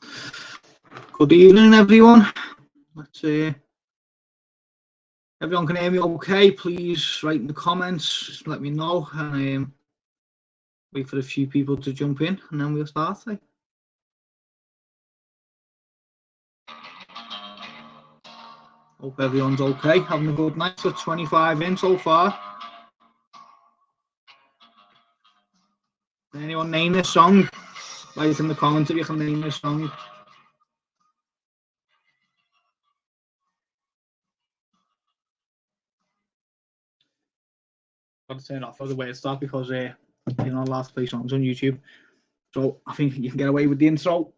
Good evening, everyone. Let's everyone can hear me okay? Please write in the comments, just let me know, and wait for a few people to jump in, and then we'll start. Hope everyone's okay, having a good night. So 25 in so far. Can anyone name this song? Write in the comments if you can name this song. Got to turn off for the way it starts because you're not allowed to play songs on YouTube. So I think you can get away with the intro.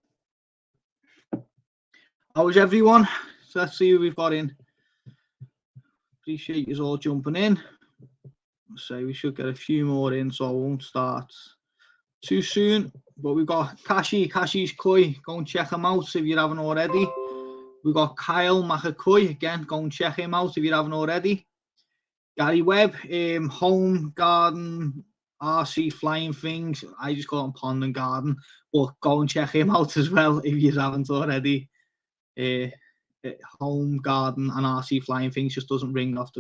How is everyone? So let's see who we've got in. Appreciate you all jumping in. So we should get a few more in, so I won't start too soon. But we've got Kashi's Koi. Go and check him out if you haven't already. We've got Kyle McAcoy. Again, go and check him out if you haven't already. Gary Webb, home, garden, RC, flying things. I just call him Pond and Garden. But go and check him out as well if you haven't already. Home, garden, and RC flying things just doesn't ring off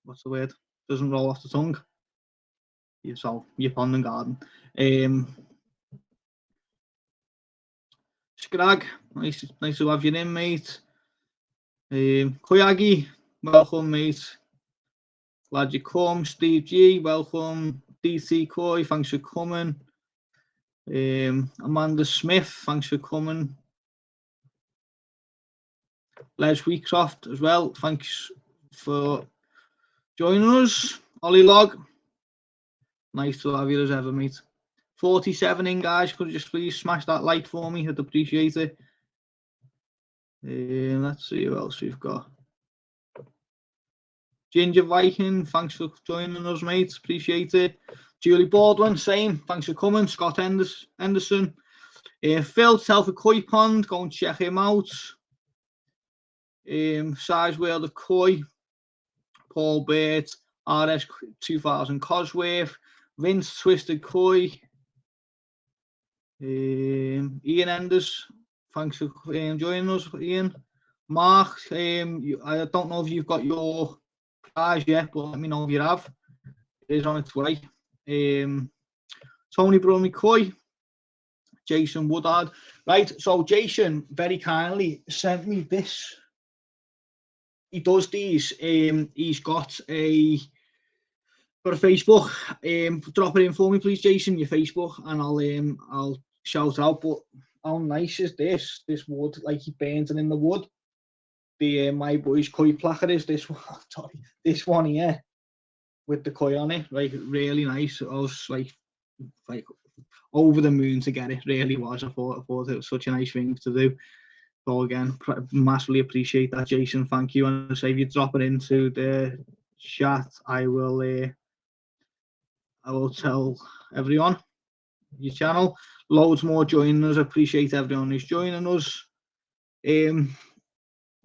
what's the word? Doesn't roll off the tongue. So your Pond and Garden. Scrag, nice to have you in, mate. Koyagi, welcome, mate. Glad you come. Steve G, welcome. DC Koi, thanks for coming. Amanda Smith, thanks for coming. Les Weecroft as well, thanks for joining us. Ollie Log, nice to have you as ever, mate. 47 in, guys. Could you just please smash that like for me? I'd appreciate it. Let's see who else we've got. Ginger Viking, thanks for joining us, mate. Appreciate it. Julie Baldwin, same. Thanks for coming. Scott Henderson. Phil, Telford Koi Pond. Go and check him out. Size World of Koi. Paul Burt. RS 2000 Cosworth. Vince Twisted Koi. Ian Enders, thanks for joining us, Ian. Mark, I don't know if you've got your prize yet, but let me know if you have. It is on its way. Tony Brumley Koi, Jason Woodard. Right, so Jason very kindly sent me this. He does these. He's got a Facebook. Drop it in for me, please, Jason, your Facebook, and I'll shout out. But how nice is this? This wood, like he burnt it in the wood. The My Boys Koi placard is this one. Sorry, this one here with the koi on it. Like really nice. I was like over the moon to get it. Really was. I thought it was such a nice thing to do. So again, massively appreciate that, Jason. Thank you. And say if you drop it into the chat, I will tell everyone your channel. Loads more joining us. I appreciate everyone who's joining us.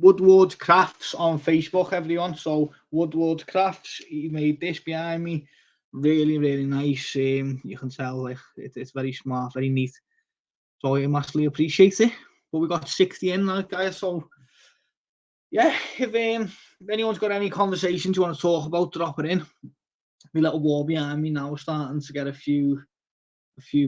Woodward Crafts on Facebook, everyone. So Woodward Crafts, he made this behind me. Really, really nice. You can tell like it's very smart, very neat. So I massively appreciate it. But we got 60 in, guys. So yeah, if anyone's got any conversations you want to talk about, drop it in. My little wall behind me now starting to get a few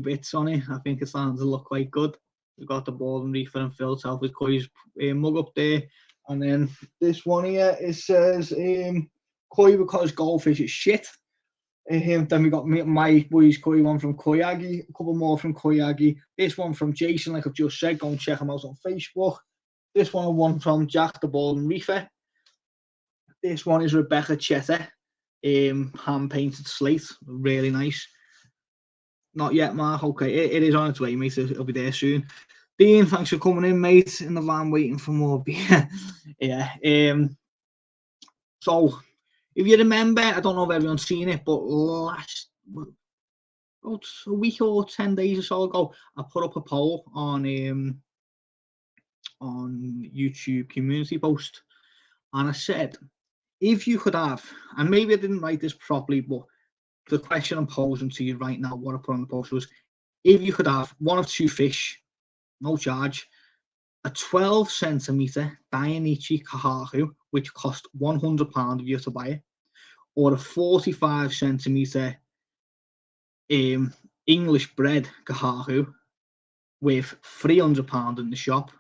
bits on it. I think it's starting to look quite good. We've got the Baldwin Reefer and Phil Telford Koi's mug up there, and then this one here, it says Koi because goldfish is shit. Then we got My Boys Koi one from Koyagi, a couple more from Koyagi. This one from Jason, like I've just said, go and check him out on Facebook. This one from Jack the Baldwin Reefer. This one is Rebecca Chetter. Hand painted slate, really nice. Not yet, Mark. Okay, it is on its way, mate. It'll be there soon. Dean, thanks for coming in, mate. In the van waiting for more beer. Yeah. So if you remember, I don't know if everyone's seen it, but last about a week or 10 days or so ago, I put up a poll on YouTube community post, and I said, if you could have, and maybe I didn't write this properly, but the question I'm posing to you right now, what I put on the post was, if you could have one of two fish, no charge, a 12 centimetre Dainichi Kahaku, which cost £100 of you to buy it, or a 45 centimetre English bread Kahaku with £300 in the shop.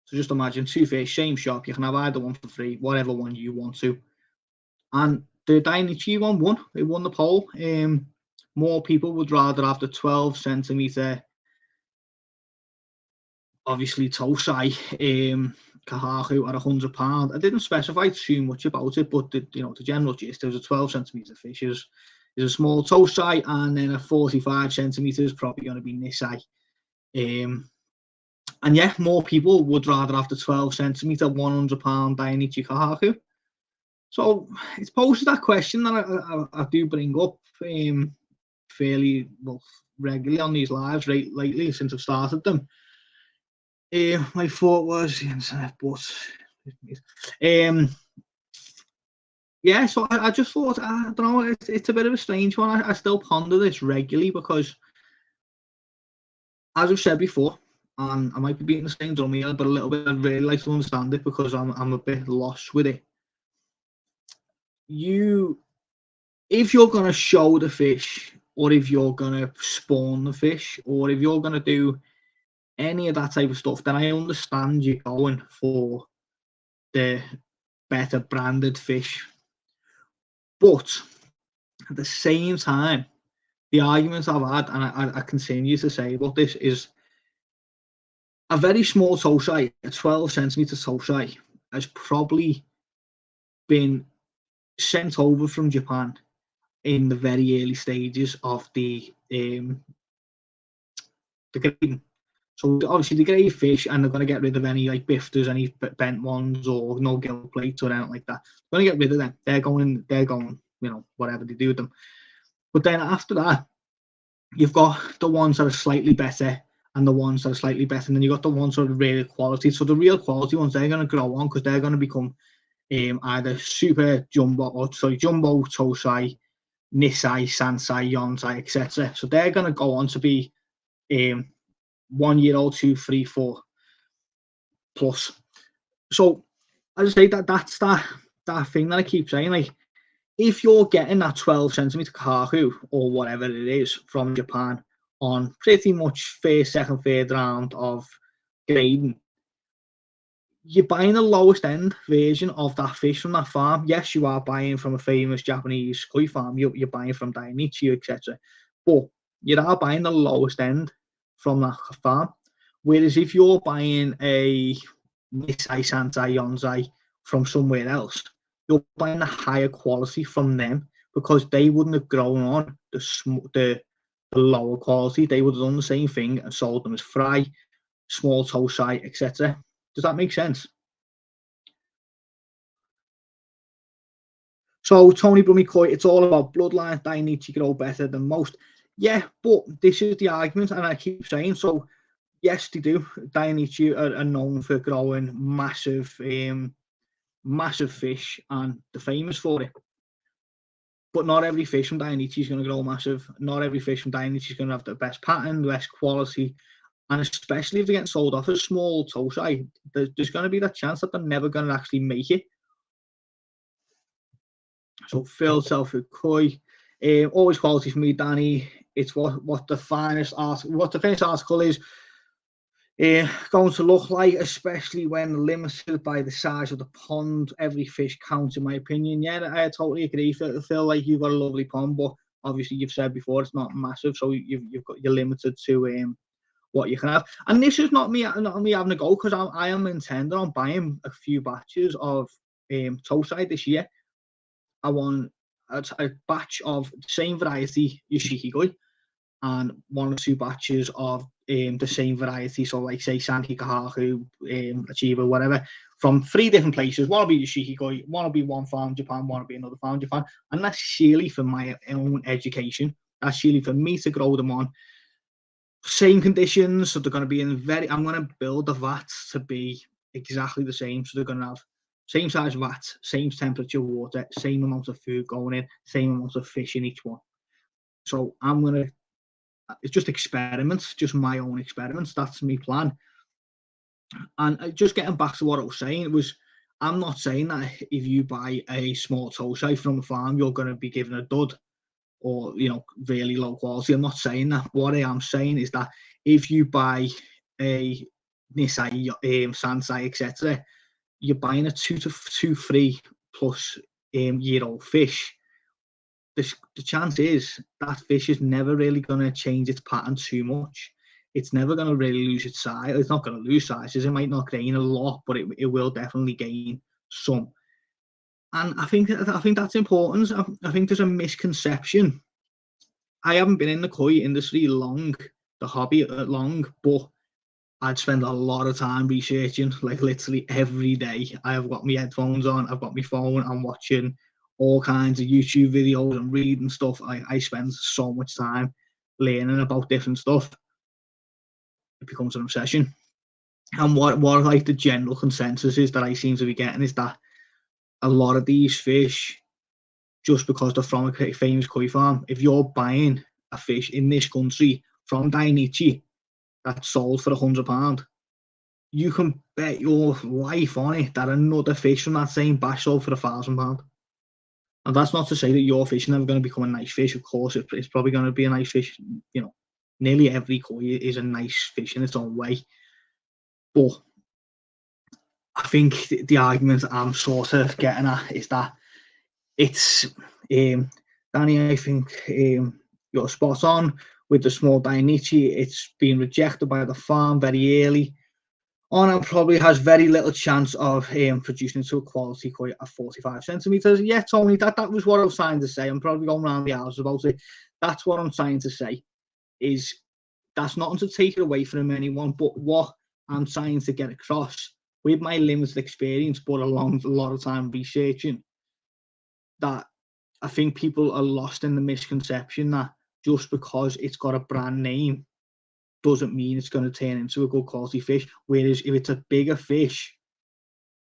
So just imagine two fish, same shop, you can have either one for free, whatever one you want to. And the Dainichi one won. It won the poll. More people would rather have the 12 centimetre, obviously Tosai Kahaku at £100. I didn't specify too much about it, but the general gist, there was a 12 centimetre fish is a small Tosai, and then a 45 centimetre is probably going to be Nisai. And yeah, more people would rather have the 12 centimetre £100 Dainichi Kahaku. So it's posed that question that I do bring up fairly regularly on these lives lately since I've started them. My thought was the internet, but yeah. So I just thought, I don't know, it's a bit of a strange one. I still ponder this regularly because, as I've said before, and I might be beating the same drum here, but a little bit, I'd really like to understand it because I'm a bit lost with it. If you're going to show the fish, or if you're going to spawn the fish, or if you're going to do any of that type of stuff, then I understand you going for the better branded fish. But at the same time, the arguments I've had, and I continue to say about this, is a very small Tosai, a 12 centimetre Tosai, has probably been sent over from Japan in the very early stages of the grading. So obviously they grade fish, and they're going to get rid of any like bifters, any bent ones, or no gill plates or anything like that. They're going to get rid of them. They're going, whatever they do with them. But then after that, you've got the ones that are slightly better, and the ones that are slightly better, and then you've got the ones that are real quality. So the real quality ones, they're going to grow on because they're going to become either super jumbo, jumbo Tosai, Nisai, Sansai, Yonsai, etc. So they're going to go on to be 1 year old, 2, 3, 4 plus. So as I say, that's that thing that I keep saying, like, if you're getting that 12 centimetre Kahaku or whatever it is from Japan on pretty much first, second, third round of grading, you're buying the lowest end version of that fish from that farm. Yes, you are buying from a famous Japanese koi farm. You're buying from Dainichi, etc. But you are buying the lowest end from that farm. Whereas if you're buying a Nisai, Sansai, Yonsai from somewhere else, you're buying the higher quality from them because they wouldn't have grown on the lower quality. They would have done the same thing and sold them as fry, small Tosai, etc. Does that make sense? So Tony Brummie, it's all about bloodline. Dainichi grow better than most. Yeah, but this is the argument, and I keep saying, so yes, they do. Dainichi are known for growing massive fish, and they're famous for it. But not every fish from Dainichi is going to grow massive. Not every fish from Dainichi is going to have the best pattern, the best quality. And especially if they're getting sold off as small Tosai, there's going to be that chance that they're never going to actually make it. So Phil Selfie Koi, always quality for me, Danny. It's what the finest article is going to look like, especially when limited by the size of the pond. Every fish counts, in my opinion. Yeah, I totally agree. Feel like you've got a lovely pond, but obviously you've said before it's not massive, so you're limited to what you can have. And this is not me having a go, because I am intending on buying a few batches of Tosai this year. I want a batch of the same variety Yoshikigoi and 1 or 2 batches of the same variety. So like say Sanki Kahaku, Achieva, whatever, from 3 different places. One will be Yoshikigoi, one will be one farm Japan, one will be another farm Japan. And that's sheerly for my own education. That's sheerly for me to grow them on same conditions. So they're going to be I'm going to build the vats to be exactly the same. So they're going to have same size vats, same temperature water, same amount of food going in, same amount of fish in each one. So I'm going to it's just experiments, just my own experiments. That's my plan. And just getting back to what I was saying, I'm not saying that if you buy a small toasai from the farm, you're going to be given a dud or, really low quality. I'm not saying that. What I am saying is that if you buy a Nisai, Sansai, etc., you're buying a 2 to 3 plus year old fish. The chance is that fish is never really going to change its pattern too much. It's never going to really lose its size. It's not going to lose sizes. It might not gain a lot, but it will definitely gain some. And I think that's important. I think there's a misconception. I haven't been in the koi industry long, the hobby long, but I'd spend a lot of time researching, like literally every day. I have got my headphones on, I've got my phone, I'm watching all kinds of YouTube videos and reading stuff. I spend so much time learning about different stuff. It becomes an obsession. And what like the general consensus is that I seem to be getting is that a lot of these fish, just because they're from a famous koi farm, if you're buying a fish in this country from Dainichi that's sold for £100, you can bet your life on it that another fish from that same batch sold for £1,000. And that's not to say that your fish is never going to become a nice fish. Of course, it's probably going to be a nice fish. Nearly every koi is a nice fish in its own way. But I think the argument I'm sort of getting at is that it's Danny, I think you're spot on with the small Dainichi. It's been rejected by the farm very early on, and probably has very little chance of producing into a quality koi at 45 centimeters. Yeah, Tony, that was what I was trying to say. I'm probably going around the house about it. That's what I'm trying to say. Is that's nothing to take it away from anyone, but what I'm trying to get across with my limited experience, but a lot of time researching, that I think people are lost in the misconception that just because it's got a brand name doesn't mean it's going to turn into a good quality fish. Whereas if it's a bigger fish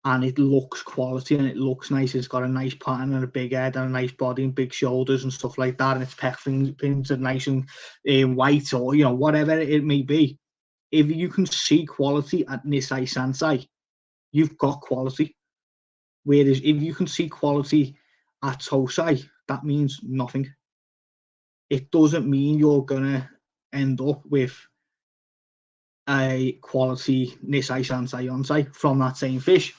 and it looks quality and it looks nice, it's got a nice pattern and a big head and a nice body and big shoulders and stuff like that, and its pec fins are nice and white, or whatever it may be, if you can see quality at Nisai Sansai, you've got quality. Whereas if you can see quality at Tosai, that means nothing. It doesn't mean you're gonna end up with a quality Nisai Sansai Yonsai from that same fish.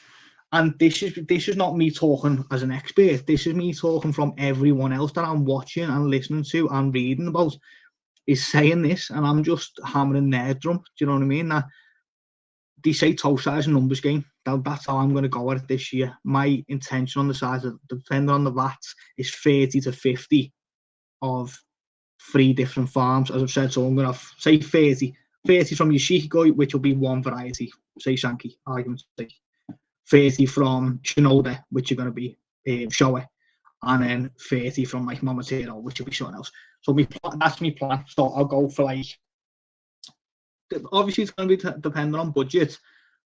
And this is not me talking as an expert. This is me talking from everyone else that I'm watching and listening to and reading about is saying this, and I'm just hammering their drum. Do you know what I mean? That they say Tosai is a numbers game. That's how I'm going to go at it this year. My intention on the size, depending on the vats, is 30 to 50 of 3 different farms, as I've said. So I'm going to say 30 from Yoshikoi, which will be one variety, say Shanky, argument's sake. 30 from Shinoda, which are going to be Showa, and then 30 from like Momotaro, which will be something else. So that's my plan. So I'll go for obviously it's going to be dependent on budget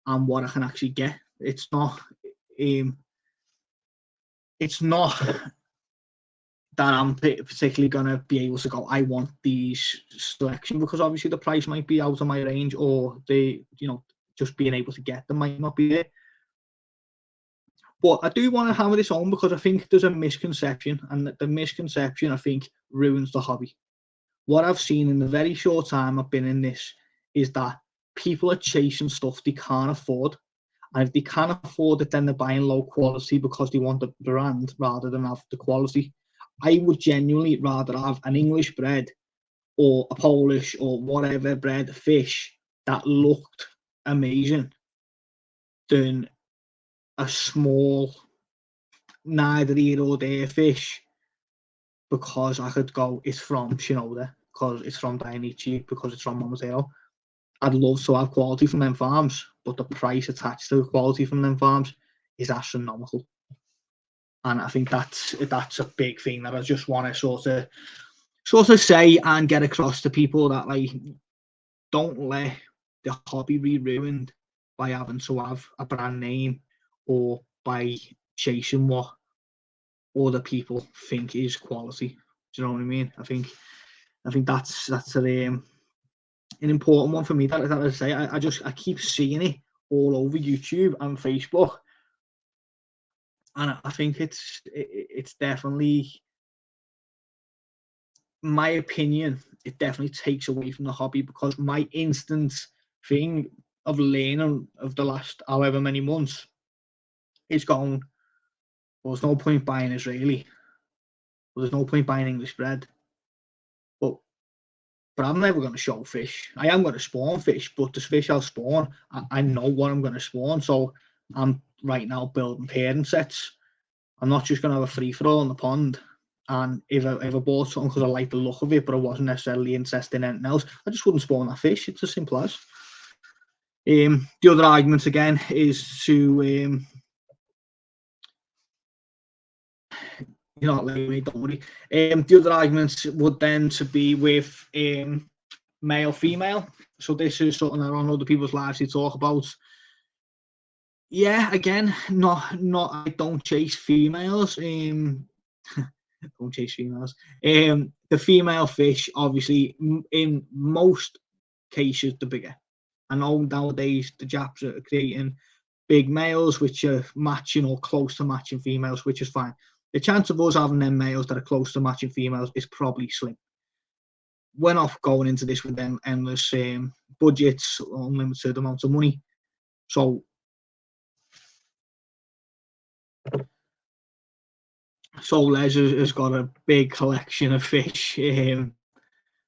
and what I can actually get. It's not that I'm particularly going to be able to go, I want these selection, because obviously the price might be out of my range, or just being able to get them might not be there. But I do want to hammer this on because I think there's a misconception, and the misconception, I think, ruins the hobby. What I've seen in the very short time I've been in this is that people are chasing stuff they can't afford. And if they can't afford it, then they're buying low quality because they want the brand rather than have the quality. I would genuinely rather have an English bred or a Polish or whatever bred fish that looked amazing than a small, neither here or there fish, because I could go, it's from Shinoda, because it's from Dainichi, because it's from Momotaro. I'd love to have quality from them farms, but the price attached to the quality from them farms is astronomical. And I think that's a big thing that I just want to sort of say and get across to people, that don't let the hobby be ruined by having to have a brand name or by chasing what other people think is quality. Do you know what I mean? I think I think that's an important one for me. That I say, I keep seeing it all over YouTube and Facebook, and I think it's definitely, my opinion, it definitely takes away from the hobby, because my instant thing of learning of the last however many months is going, well, there's no point buying Israeli, well, there's no point buying English bread, but I'm never going to show fish. I am going to spawn fish, but the fish I'll spawn, I know what I'm going to spawn. So I'm right now building parent sets. I'm not just going to have a free for all in the pond. And if I bought something because I like the look of it, but I wasn't necessarily interested in anything else, I just wouldn't spawn that fish. It's as simple as. The other argument again is to, you're not letting me, don't worry. The other arguments would then to be with male, female. So this is something that on other people's lives they talk about. Yeah, again, not I don't chase females. Don't chase females. The female fish, obviously, in most cases, the bigger. I know nowadays the Japs are creating big males which are matching or close to matching females, which is fine. The chance of us having them males that are close to matching females is probably slim. We're not going into this with them endless budgets, unlimited amounts of money. So Les has got a big collection of fish, a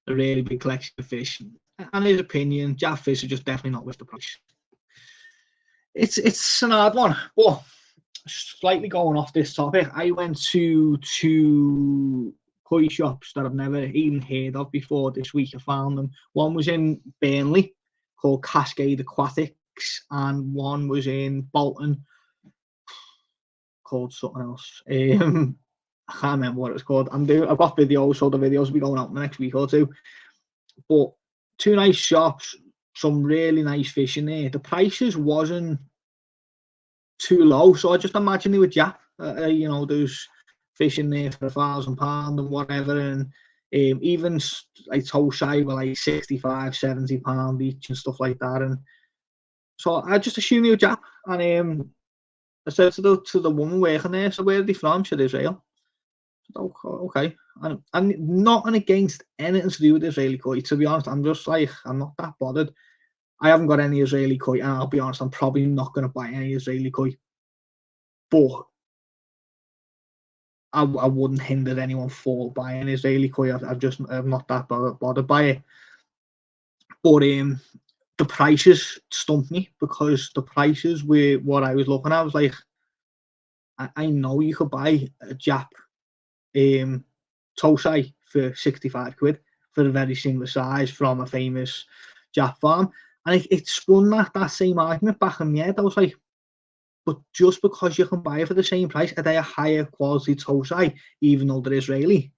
really big collection of fish. And his opinion, Jap fish are just definitely not worth the price. It's an hard one, but slightly going off this topic, I went to two koi shops that I've never even heard of before this week. I found them. One was in Burnley called Cascade Aquatics, and one was in Bolton called something else. I can't remember what it was called. I've got videos, so the videos will be going out in the next week or two. But two nice shops, some really nice fish in there. The prices wasn't too low, so I just imagine they were Jap. There's fish in there for £1,000 and whatever, and even like Tosai were like £65-70 each and stuff like that. And so I just assumed they were Jap. And I said to the woman working there, so where are they from? She said Israel. Okay, and I'm not against anything to do with Israeli koi. To be honest, I'm just like, I'm not that bothered. I haven't got any Israeli koi, and I'll be honest, I'm probably not going to buy any Israeli koi. But I wouldn't hinder anyone for buying Israeli koi. I'm not that bothered by it. But the prices stumped me, because the prices were what I was looking at. I was like, I know you could buy a Jap Tosai for £65 for a very similar size from a famous Jap farm, and it spun that same argument back in my head. I was like, but just because you can buy it for the same price, are they a higher quality Tosai, even though they're Israeli?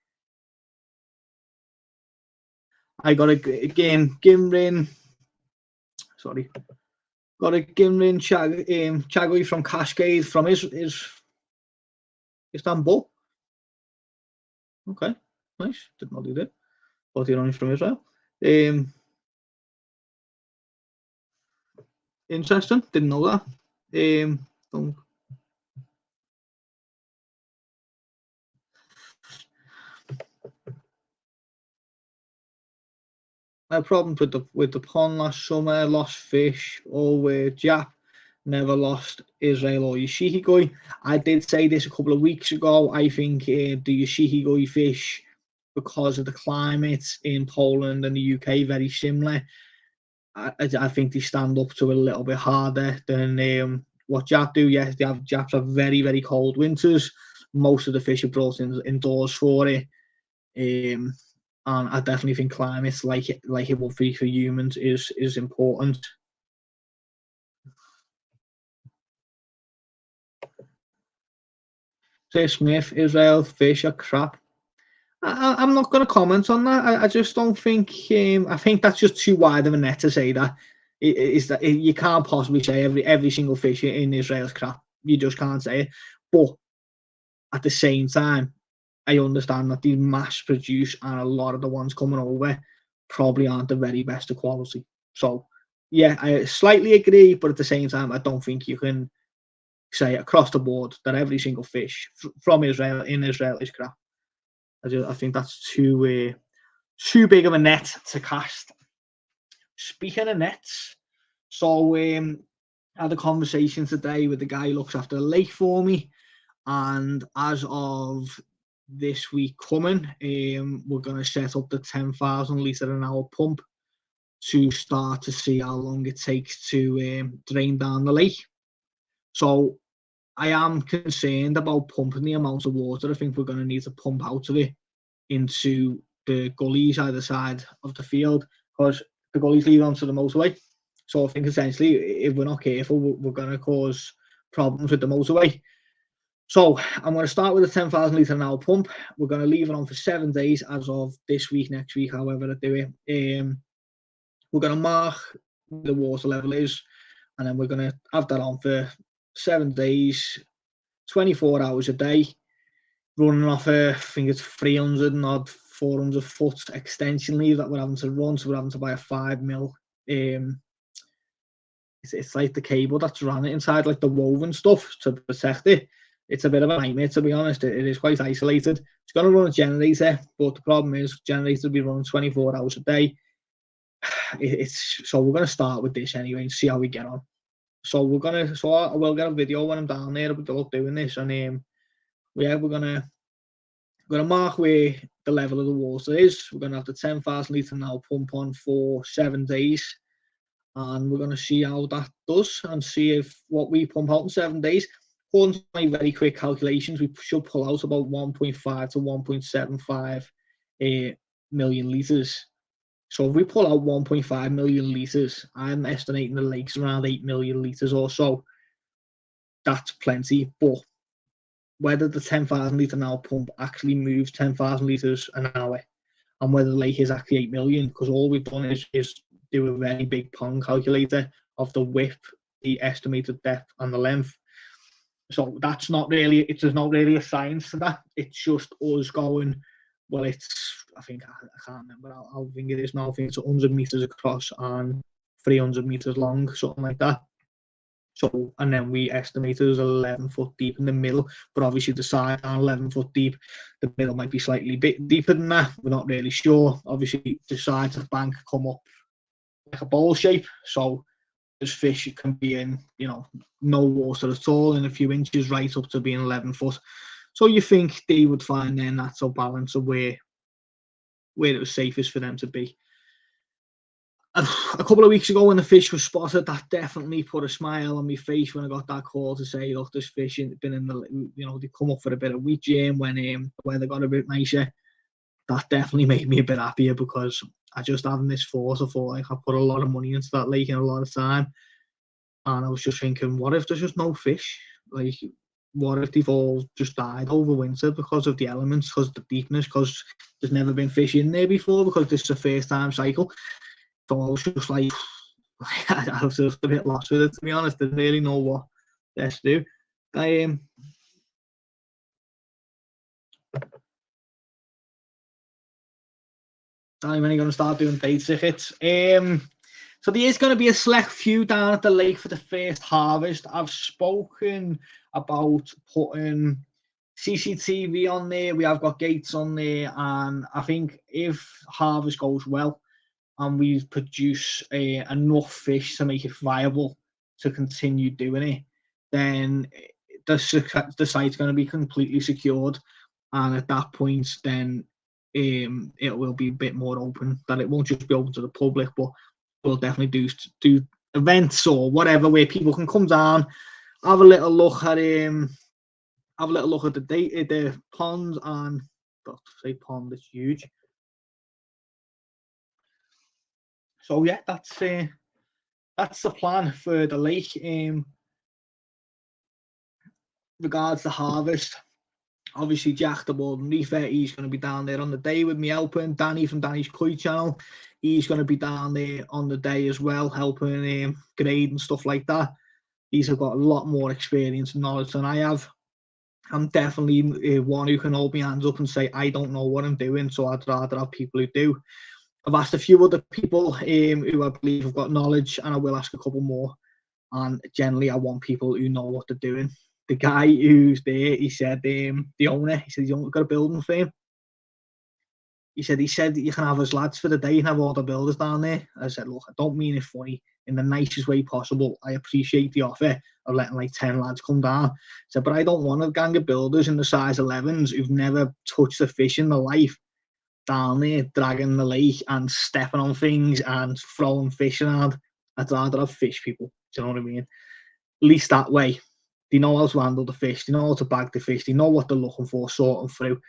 I got a Gimrin. Sorry, got a Gimrin Chagui from Cascade from Istanbul. Okay, nice. Didn't know they did. Thought you're only from Israel. Interesting. Didn't know that. My problem with the pond last summer, lost fish, all were Jap, never lost Israel or Yoshihigoi. I did say this a couple of weeks ago. I think the Yoshihigoi fish, because of the climate in Poland and the UK, very similar. I think they stand up to it a little bit harder than what Jap do. Yes, Japs have very, very cold winters. Most of the fish are brought indoors for it. And I definitely think climate, like it would be for humans, is important. Say Smith, Israel fish are crap. I'm not going to comment on that. I just don't think. I think that's just too wide of a net to say that. You can't possibly say every single fish in Israel's crap. You just can't say it. But at the same time, I understand that these mass produced, and a lot of the ones coming over probably aren't the very best of quality. So yeah, I slightly agree, but at the same time, I don't think you can say across the board that every single fish from Israel in Israel is crap. I think that's too big of a net to cast. Speaking of nets, so I had a conversation today with the guy who looks after the lake for me, and as of this week coming, we're going to set up the 10,000 litre an hour pump to start to see how long it takes to drain down the lake. So I am concerned about pumping the amount of water I think we're going to need to pump out of it into the gullies either side of the field, because the gullies lead onto the motorway. So I think essentially, if we're not careful, we're going to cause problems with the motorway. So I'm going to start with a 10,000 litre an hour pump. We're going to leave it on for 7 days as of this week, next week, however I do it. We're going to mark where the water level is, and then we're going to have that on for 7 days, 24 hours a day, running off I think it's 300 and odd 400 foot extension lead that we're having to run. So we're having to buy a 5mm. It's like the cable that's ran it inside, like the woven stuff to protect it. It's a bit of a nightmare, to be honest. It is quite isolated. It's going to run a generator, but the problem is generator will be running 24 hours a day. So we're going to start with this anyway and see how we get on. So I will get a video when I'm down there about doing this, and yeah, we're gonna mark where the level of the water is. We're gonna have the 10,000 litre now pump on for 7 days, and we're gonna see how that does and see if what we pump out in 7 days. According to my very quick calculations, we should pull out about 1.5 to 1.75 million litres. So if we pull out 1.5 million litres, I'm estimating the lake's around 8 million litres or so. That's plenty, but whether the 10,000 litre an hour pump actually moves 10,000 litres an hour, and whether the lake is actually 8 million, because all we've done is do a very big pond calculator of the width, the estimated depth, and the length. So there's not really a science to that. It's just us going, well, I can't remember how big it is now. I think it's 100 metres across and 300 metres long, something like that. So, and then we estimated it was 11 foot deep in the middle, but obviously the sides are 11 foot deep. The middle might be slightly bit deeper than that. We're not really sure. Obviously, the sides of the bank come up like a bowl shape. So there's fish it can be in, no water at all, in a few inches, right up to being 11 foot. So you think they would find then that's a balance of where it was safest for them to be. A couple of weeks ago when the fish was spotted, that definitely put a smile on my face when I got that call to say, look, this fish has been in the, they come up for a bit of wheat jam when the weather got a bit nicer. That definitely made me a bit happier, because I just having this thought, I thought I put a lot of money into that lake and a lot of time. And I was just thinking, what if there's just no fish? Like, what if they've all just died over winter because of the elements, because of the deepness, because there's never been fish in there before, because this is a first time cycle. So I was just like, I was just a bit lost with it, to be honest. I didn't really know what best to do. Danny, when are you going to start doing day tickets? So there is going to be a select few down at the lake for the first harvest. I've spoken about putting CCTV on there. We have got gates on there, and I think if harvest goes well and we produce enough fish to make it viable to continue doing it, then the site's going to be completely secured, and at that point, then it will be a bit more open. That it won't just be open to the public, but we'll definitely do events or whatever where people can come down, have a little look at the ponds, and not to say pond, it's huge. So yeah, that's the plan for the lake. Regards to harvest, obviously Jack the Golden Reefer, he's going to be down there on the day with me helping. Danny from Danny's Koi channel, he's going to be down there on the day as well, helping grade and stuff like that. He's got a lot more experience and knowledge than I have. I'm definitely one who can hold my hands up and say I don't know what I'm doing, so I'd rather have people who do. I've asked a few other people who I believe have got knowledge, and I will ask a couple more. And generally, I want people who know what they're doing. The guy who's there, he said, the owner, he said he's only got a building firm. He said you can have us lads for the day and have all the builders down there. I said, look, I don't mean it funny, in the nicest way possible. I appreciate the offer of letting like 10 lads come down. I said, but I don't want a gang of builders in the size 11s who've never touched a fish in their life down there, dragging the lake and stepping on things and throwing fish around. I'd rather have fish people. Do you know what I mean? At least that way, they know how to handle the fish, they know how to bag the fish, they know what they're looking for, sorting through.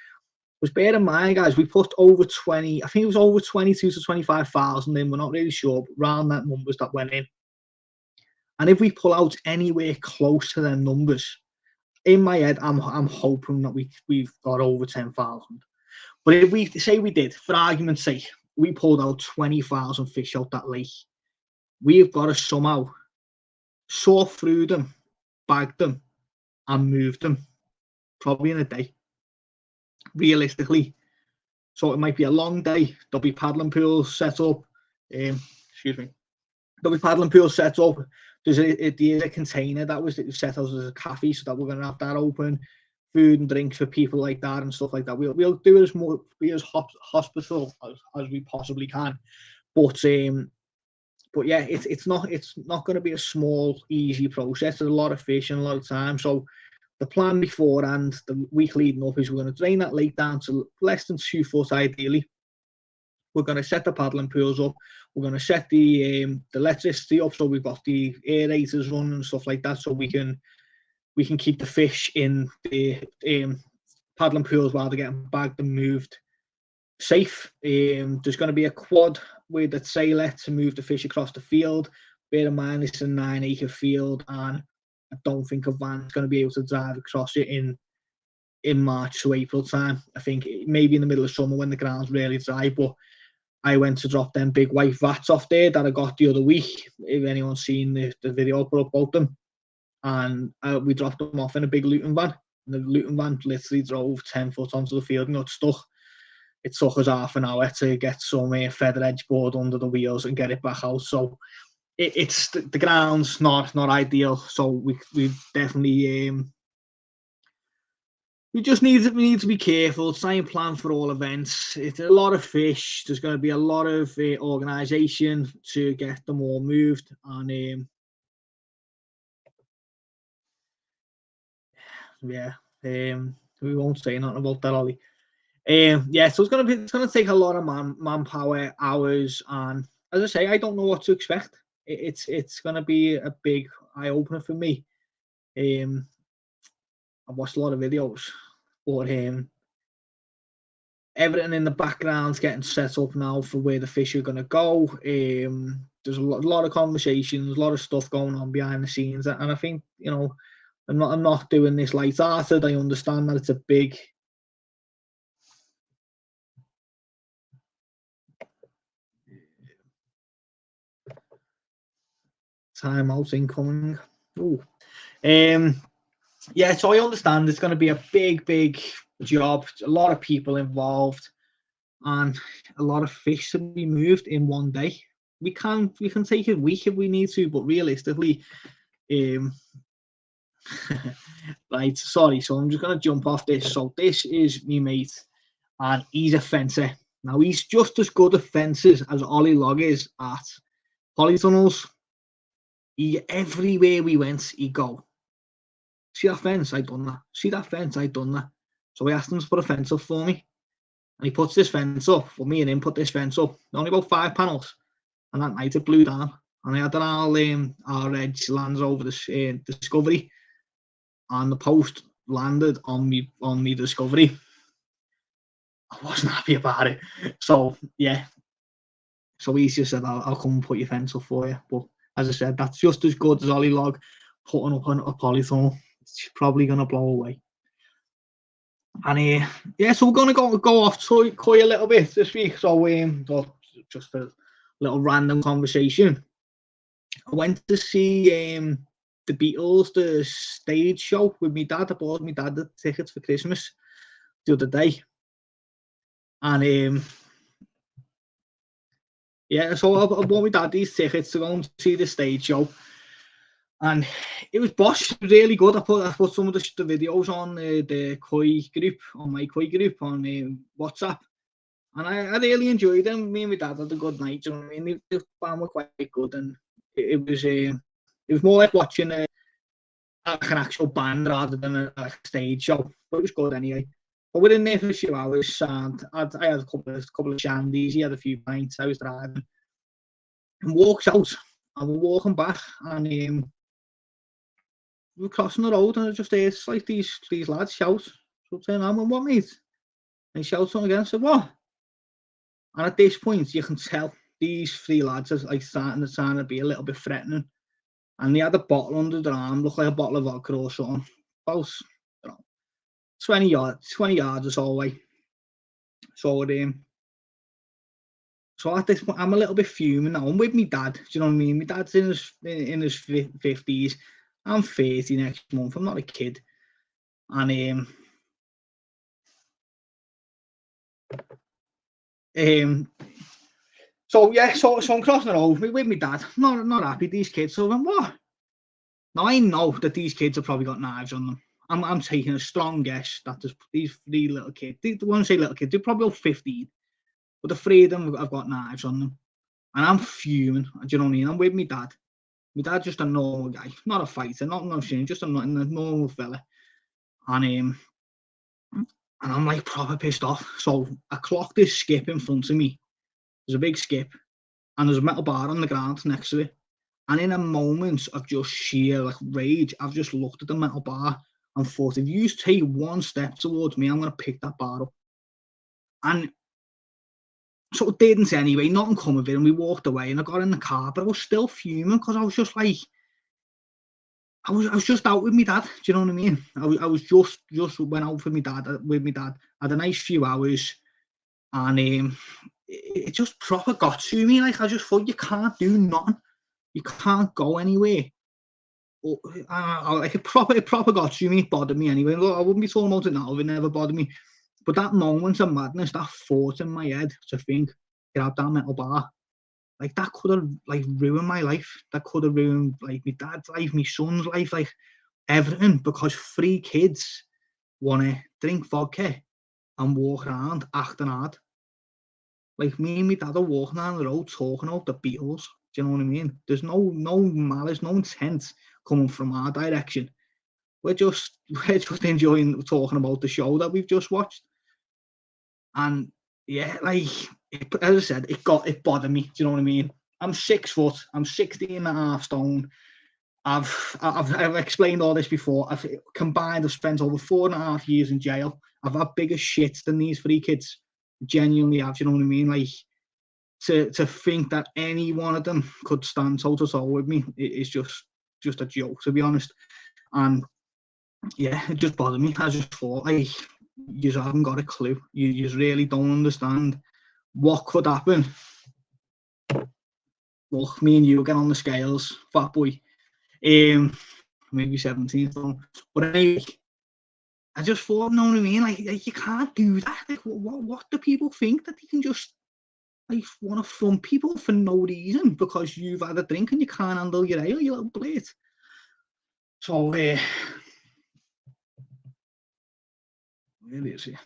Because bear in mind, guys, we put over 20, I think it was over 22 to 25,000 in, we're not really sure, but around that numbers that went in. And if we pull out anywhere close to them numbers, in my head, I'm hoping that we've got over 10,000. But if we say we did, for argument's sake, we pulled out 20,000 fish out that lake, we've got to somehow sort through them, bag them, and move them, probably in a day, realistically. So it might be a long day. There'll be paddling pools set up. Excuse me. There'll be paddling pools set up. There's a container that was set out as a cafe, so that we're going to have that open. Food and drinks for people like that and stuff like that. We'll do as more, be as hospital as we possibly can. But yeah, it's not going to be a small, easy process. There's a lot of fish and a lot of time. So the plan beforehand, the week leading up, is we're going to drain that lake down to less than 2 foot ideally. We're going to set the paddling pools up. We're going to set the electricity up, so we've got the aerators running and stuff like that, so we can keep the fish in the paddling pools while they're getting bagged and moved safe. There's going to be a quad with a trailer to move the fish across the field. Bear in mind, it's a 9-acre field, and I don't think a van's going to be able to drive across it in March to April time. I think maybe in the middle of summer when the ground's really dry, but I went to drop them big white vats off there that I got the other week, if anyone's seen the video I put up about them. And we dropped them off in a big looting van. And the looting van literally drove 10 foot onto the field and got stuck. It took us half an hour to get some feather edge board under the wheels and get it back out. So it's the ground's not ideal. So we definitely we need to be careful. Try and plan for all events. It's a lot of fish. There's going to be a lot of organisation to get them all moved, and we won't say nothing about that, Ollie. Yeah, so it's going to take a lot of manpower, hours, and as I say, I don't know what to expect. It's going to be a big eye opener for me. I've watched a lot of videos, but everything in the background's getting set up now for where the fish are going to go. There's a lot of conversations, a lot of stuff going on behind the scenes, and I think, you know, I'm not doing this light-hearted. I understand that it's a big timeout incoming. Ooh. Yeah, so I understand it's going to be a big job, a lot of people involved, and a lot of fish to be moved in one day. We can take a week if we need to, but realistically, right, sorry, so I'm just going to jump off this. So this is me mate, and he's a fencer. Now, he's just as good at fences as Ollie Log is at polytunnels. Everywhere we went, he'd go, see that fence? I done that. See that fence? I done that. So I asked him to put a fence up for me. And he puts this fence up. Well, me and him put this fence up. Only about 5 panels. And that night it blew down. And I had our edge lands over the Discovery. And the post landed on me Discovery. I wasn't happy about it. So, yeah. So he just said, I'll come and put your fence up for you. But as I said, that's just as good as Ollie Log putting up a polytunnel. It's probably going to blow away. And yeah, so we're going to go off Koi a little bit this week. So just a little random conversation. I went to see the Beatles, the stage show with my dad. I bought my dad the tickets for Christmas the other day. And yeah, so I bought my dad these tickets to go and see the stage show. And it was boss, really good. I put some of the videos on the Koi group, on my Koi group on WhatsApp. And I really enjoyed them. Me and my dad had a good night. You know what I mean? The band were quite good, and it was more like watching like an actual band rather than a stage show. But it was good anyway. But we were in there for a few hours, and I had a couple of shandies. He had a few pints. I was driving, and walked out. And we're walking back, and we were crossing the road, and I just heard like these lads shout. So I turned around and went, "What, mate?" And he shouted something again. I said, "What?" And at this point, you can tell these three lads are like starting to be a little bit threatening. And they had a bottle under their arm, looked like a bottle of vodka or something. About 20 yards or so away. So at this point, I'm a little bit fuming now. I'm with my dad. Do you know what I mean? My dad's in his 50s. I'm 30 next month. I'm not a kid. And so yeah, so I'm crossing the road with my dad. Not happy. These kids. So I went, what? Now I know that these kids have probably got knives on them. I'm taking a strong guess that there's these three little kids. When I say little kids, they're probably about 15. But the three of them have got knives on them. And I'm fuming. Do you know what I mean? I'm with my dad. My dad's just a normal guy, not a fighter, not no shame, just a normal fella. And I'm like proper pissed off. So I clocked this skip in front of me. There's a big skip, and there's a metal bar on the ground next to it. And in a moment of just sheer like rage, I've just looked at the metal bar and thought, if you take one step towards me, I'm going to pick that bar up. And so it didn't anyway, nothing come of it, and we walked away, and I got in the car, but I was still fuming because I was just like, I was just out with my dad. Do you know what I mean? I was just went out with my dad. Had a nice few hours, and it just proper got to me. Like I just thought, you can't do nothing. You can't go anywhere. Like it proper got to me. It bothered me anyway. Look, I wouldn't be talking about it now if it never bothered me. But that moment of madness, that thought in my head to think, grab that metal bar, like that could have like ruined my life. That could have ruined like my dad's life, my son's life, like everything, because 3 kids want to drink vodka and walk around acting hard. Like me and my dad are walking down the road talking about the Beatles. Do you know what I mean? There's no malice, no intent coming from our direction. We're just enjoying talking about the show that we've just watched. And yeah, like as I said, it bothered me. Do you know what I mean? I'm 6 foot. I'm 16.5 stone. I've explained all this before. I've spent over 4.5 years in jail. I've had bigger shits than these 3 kids. Genuinely have. Do you know what I mean? Like to think that any one of them could stand toe to toe with me is just a joke, to be honest. And yeah, it just bothered me. I just thought, like, you haven't got a clue. You really don't understand what could happen. Look, me and you get on the scales, fat boy. Maybe 17. But anyway, I just thought, know what I mean? Like you can't do that. Like, what do people think, that they can just like want to thump people for no reason because you've had a drink and you can't handle your ale, you little blade? So, where is he?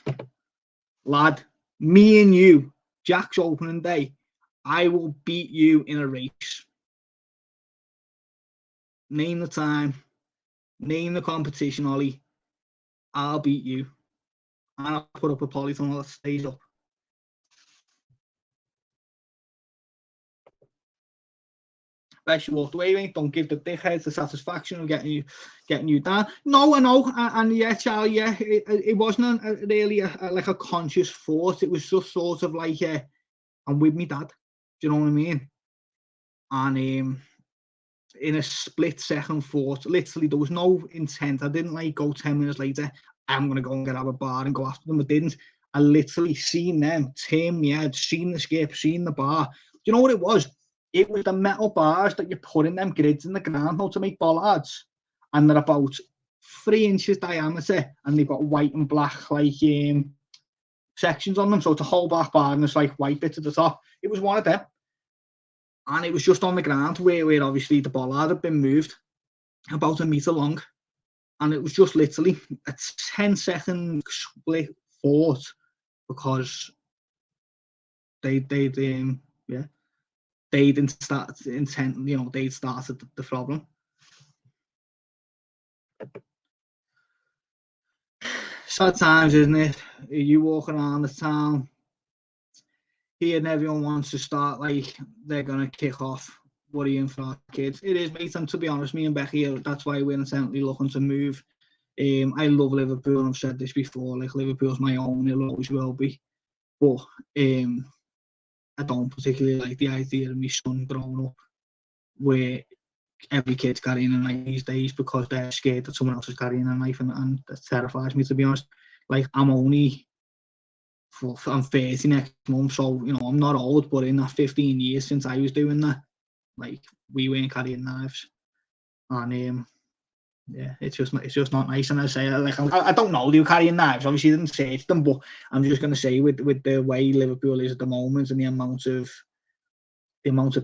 Lad, me and you, Jack's opening day, I will beat you in a race. Name the time, name the competition, Ollie. I'll beat you. And I'll put up a polython that stays up. Best you walked away, mate. Don't give the dickheads the satisfaction of getting you down. No, I know, and yeah, Charlie, yeah, it wasn't really like a conscious thought. It was just sort of like, I'm with me dad. Do you know what I mean? And in a split second thought, literally, there was no intent. I didn't like go 10 minutes later, I'm gonna go and get out of a bar and go after them. I didn't. I literally seen them, turn my head, seen the skip, seen the bar. Do you know what it was? It was the metal bars that you put in them grids in the ground how to make bollards. and they're about 3 inches diameter, and they've got white and black like sections on them. So it's a whole black bar and it's like white bits at the top. It was one of them, and it was just on the ground where obviously the bollard had been moved, about a meter long, and it was just literally a 10-second split thought, because they'd started the problem. Sad times, isn't it? You walk around the town here and everyone wants to start like they're gonna kick off worrying for our kids. It is, mate, and to be honest, me and Becky, that's why we're intently looking to move. I love Liverpool, and I've said this before, like Liverpool's my own, it always will be. But I don't particularly like the idea of my son growing up where every kid's carrying a knife these days because they're scared that someone else is carrying a knife, and that terrifies me, to be honest. Like, I'm 30 next month, so you know I'm not old, but in that 15 years since I was doing that, like, we weren't carrying knives, and yeah, it's just not nice. And I say, like, I don't know, they were carrying knives. Obviously, I didn't say it to them, but I'm just gonna say with the way Liverpool is at the moment, and the amount of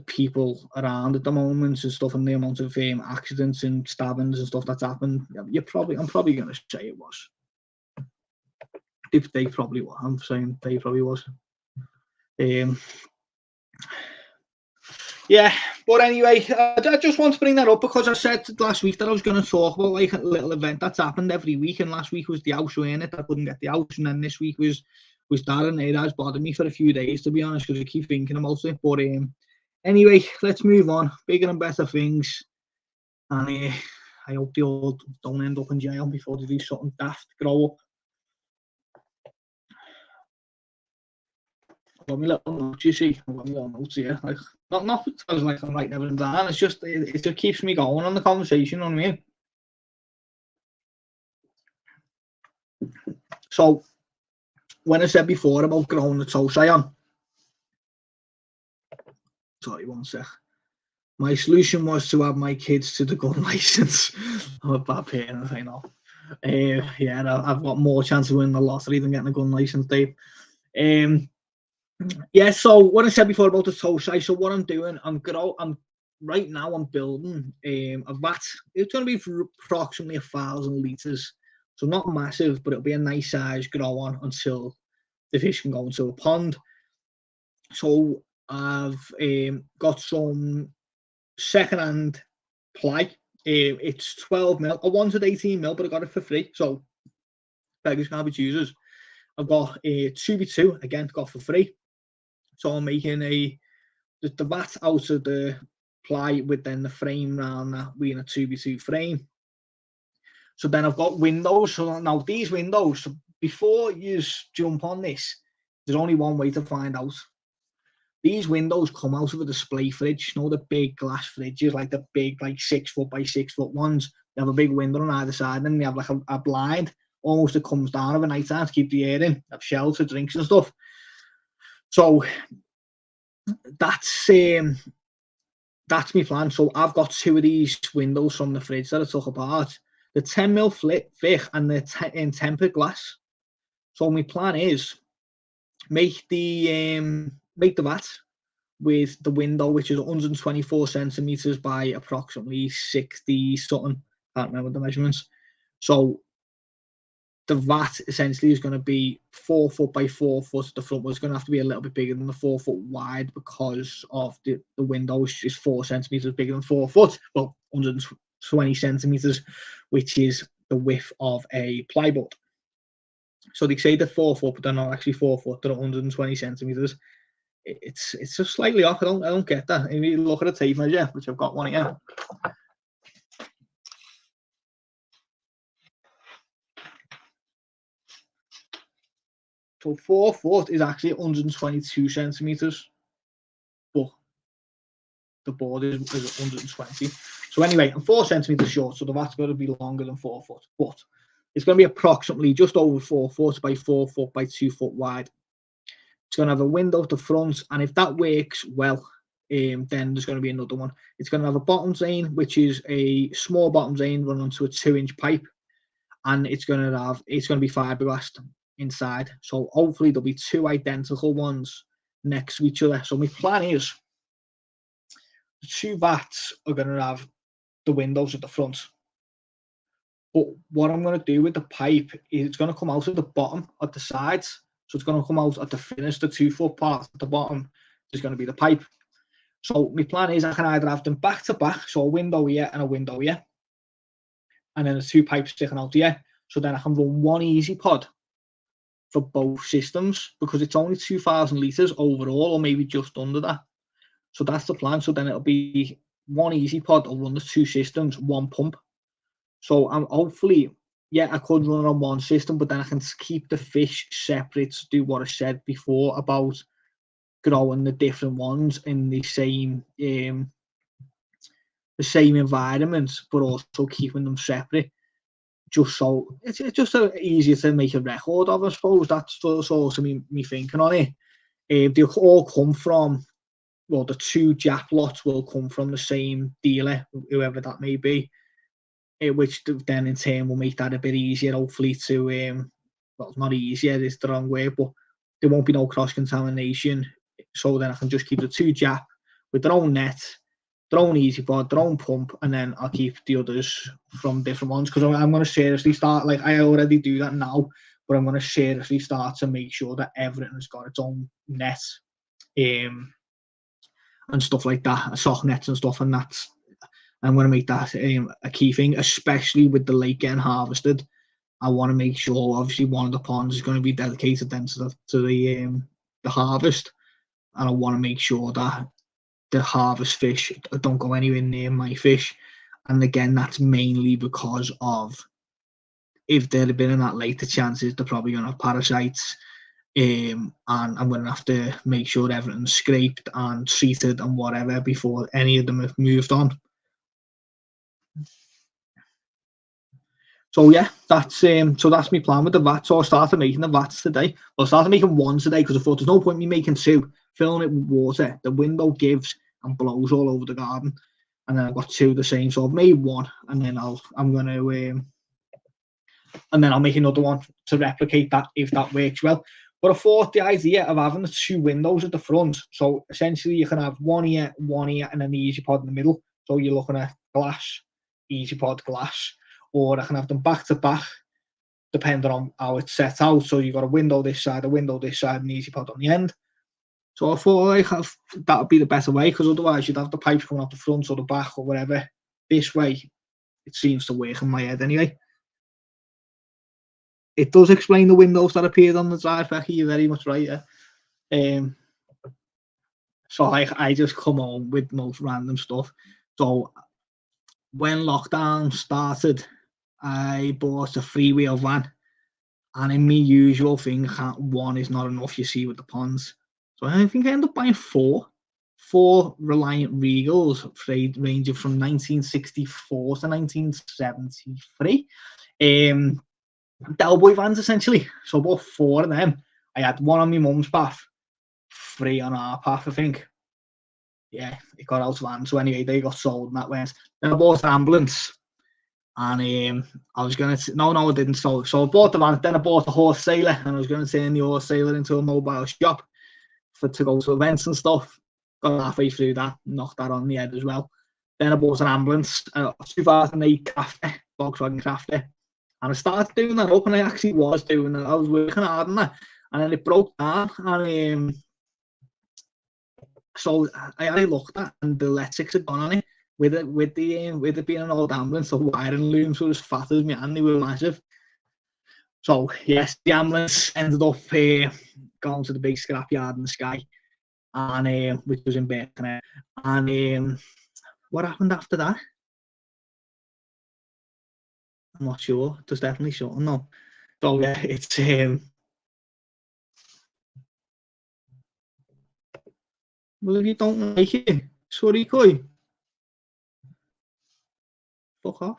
people around at the moment and stuff, and the amount of accidents and stabbings and stuff that's happened, I'm probably gonna say it was. They probably were. I'm saying they probably was. Yeah, but anyway, I just want to bring that up because I said last week that I was going to talk about like a little event that's happened every week, and last week was the house in it. I couldn't get the house, and then this week was that, and it has bothered me for a few days, to be honest, because I keep thinking about it. But anyway, let's move on. Bigger and better things, and I hope they all don't end up in jail before they do something daft. Grow up. I've got my little notes, you see. I've got my little notes here. Like, not because like I'm writing everything down. It's just it just keeps me going on the conversation. You know what I mean? So when I said before about growing the toe on, sorry, one sec. My solution was to add my kids to the gun license. I'm a bad parent, I know. Yeah, I've got more chance of winning the lottery than getting a gun license, Dave. Yeah, so what I said before about the toe size, so what I'm doing, right now I'm building a vat. It's going to be for approximately 1,000 litres, so not massive, but it'll be a nice size grow on until the fish can go into a pond. So I've got some second-hand ply. It's 12mm. I wanted 18mm, but I got it for free, so beggars can't be choosers. I've got a 2x2, again, got for free. So I'm making the vat out of the ply with then the frame around that being a 2x2 frame. So then I've got windows. So now these windows, before you jump on this, there's only one way to find out. These windows come out of a display fridge. You know, the big glass fridges, like the big, like 6 foot by 6 foot ones. They have a big window on either side, and they have like a blind almost that comes down over night time to keep the air in. They have shelves for drinks and stuff. So that's my plan. So I've got 2 of these windows from the fridge that I took apart. The 10mm thick and the tempered glass. So my plan is make the vat with the window, which is 124 centimeters by approximately 60 something. Can't remember the measurements. So the vat essentially is going to be 4 foot by 4 foot. The front was going to have to be a little bit bigger than the 4 foot wide because of the window is 4 centimeters bigger than 4 foot. Well, 120 centimeters, which is the width of a plyboard. So they say they're 4 foot, but they're not actually 4 foot. They're 120 centimeters. It's just slightly off. I don't get that. If you look at a tape measure, which I've got one here. So 4 foot is actually 122 centimeters, but the board is 120. So anyway, I'm 4 centimeters short, so the vat's got to be longer than 4 foot. But it's going to be approximately just over 4 foot by 4 foot by 2 foot wide. It's going to have a window at the front, and if that works well, then there's going to be another one. It's going to have a bottom drain, which is a small bottom drain running onto a 2-inch pipe, and it's going to be fiberglass inside. So hopefully there'll be 2 identical ones next to each other. So my plan is the 2 vats are going to have the windows at the front. But what I'm going to do with the pipe is it's going to come out at the bottom, at the sides. So it's going to come out at the finish, the 2-foot part at the bottom. There's going to be the pipe. So my plan is I can either have them back to back, so a window here and a window here, and then the 2 pipes sticking out here. So then I can run 1 easy pod for both systems, because it's only 2,000 litres overall, or maybe just under that. So that's the plan. So then it'll be 1 easy pod. I'll run the 2 systems, 1 pump. So I'm hopefully, yeah, I could run it on 1 system, but then I can keep the fish separate to do what I said before about growing the different ones in the same environment, but also keeping them separate. Just so it's just easier to make a record of, I suppose. That's also me thinking on it. They'll all come from, well, the 2 Jap lots will come from the same dealer, whoever that may be, which then in turn will make that a bit easier, hopefully, to well, it's not easier, it's the wrong way, but there won't be no cross-contamination. So then I can just keep the 2 Jap with their own net, their own easy pod, their own pump, and then I'll keep the others from different ones, because I'm going to seriously start, like I already do that now, but I'm going to seriously start to make sure that everything has got its own net and stuff like that, sock nets and stuff, and I'm going to make that a key thing, especially with the lake getting harvested. I want to make sure, obviously, one of the ponds is going to be dedicated then to the harvest, and I want to make sure that the harvest fish don't go anywhere near my fish. And again, that's mainly because of, if they'd have been in that lake, the chances they're probably going to have parasites, and I'm going to have to make sure everything's scraped and treated and whatever before any of them have moved on. So yeah, that's my plan with the vats. So I started making the vats today. Well, I started making 1 today because I thought there's no point in me making 2, filling it with water. The window gives and blows all over the garden, and then I've got 2 the same. So I've made 1, and then I'll make another one to replicate that if that works well. But I thought the idea of having the 2 windows at the front, so essentially you can have 1 here, and an easy pod in the middle. So you're looking at glass, easy pod, glass. Or I can have them back to back, depending on how it's set out. So you've got a window this side, and easy pod on the end. So I thought that would be the better way, because otherwise you'd have the pipes coming out the front or the back or whatever. This way, it seems to work in my head anyway. It does explain the windows that appeared on the side, Becky. You're very much right. So I just come home with most random stuff. So when lockdown started, I bought a 3-wheel van, and in my usual thing, 1 is not enough, you see, with the ponds. So I think I ended up buying 4 Reliant Regals, ranging from 1964 to 1973. Delboy vans, essentially. So I bought 4 of them. I had 1 on my mum's path, 3 on our path, I think. Yeah, it got out of hand. So anyway, they got sold, and that went. Then I bought an ambulance. And I was going to, no, I didn't. So I bought the van, then I bought a horse sailor, and I was going to turn the horse sailor into a mobile shop to go to events and stuff. Got halfway through that, knocked that on the head as well. Then I bought an ambulance, a 2008 Crafter, Volkswagen Crafter. And I started doing that up, and I actually was doing that. I was working hard on that. And then it broke down, and so I looked at, and the electrics had gone on it. With it being an old ambulance, the wiring looms were as fat as me, and they were massive. So yes, the ambulance ended up going to the big scrapyard in the Sky, and which was in Birkenhead. And what happened after that? I'm not sure. There's definitely something. No. So yeah, it's well, if you don't like it, sorry, Coy. Fuck off.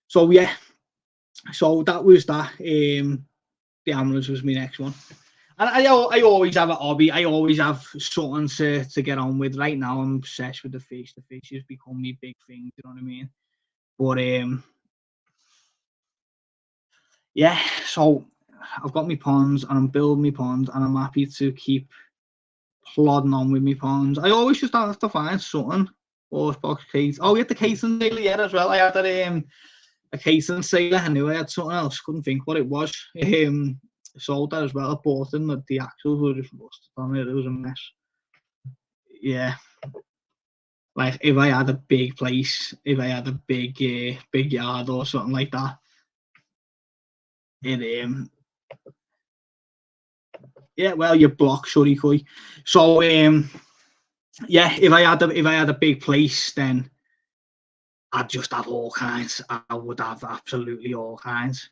So yeah, so that was that. The ambulance was my next one, And I always have a hobby. I always have something to get on with. Right now, I'm obsessed with the fish. The fish has become my big thing. You know what I mean? But yeah. So I've got my ponds, and I'm building my ponds, and I'm happy to keep plodding on with my ponds. I always just have to find something. Horse box case. Oh, we had the casing sailor, yeah, as well. I had that a casing sailor. I knew I had something else. Couldn't think what it was. Sold that as well. I bought them. The axles were just rusted on it. It was a mess. Yeah. Like if I had a big place, if I had a big yard or something like that, it yeah, well, you block, sorry, Coy. So yeah, if I had a big place, then I'd just have all kinds. I would have absolutely all kinds.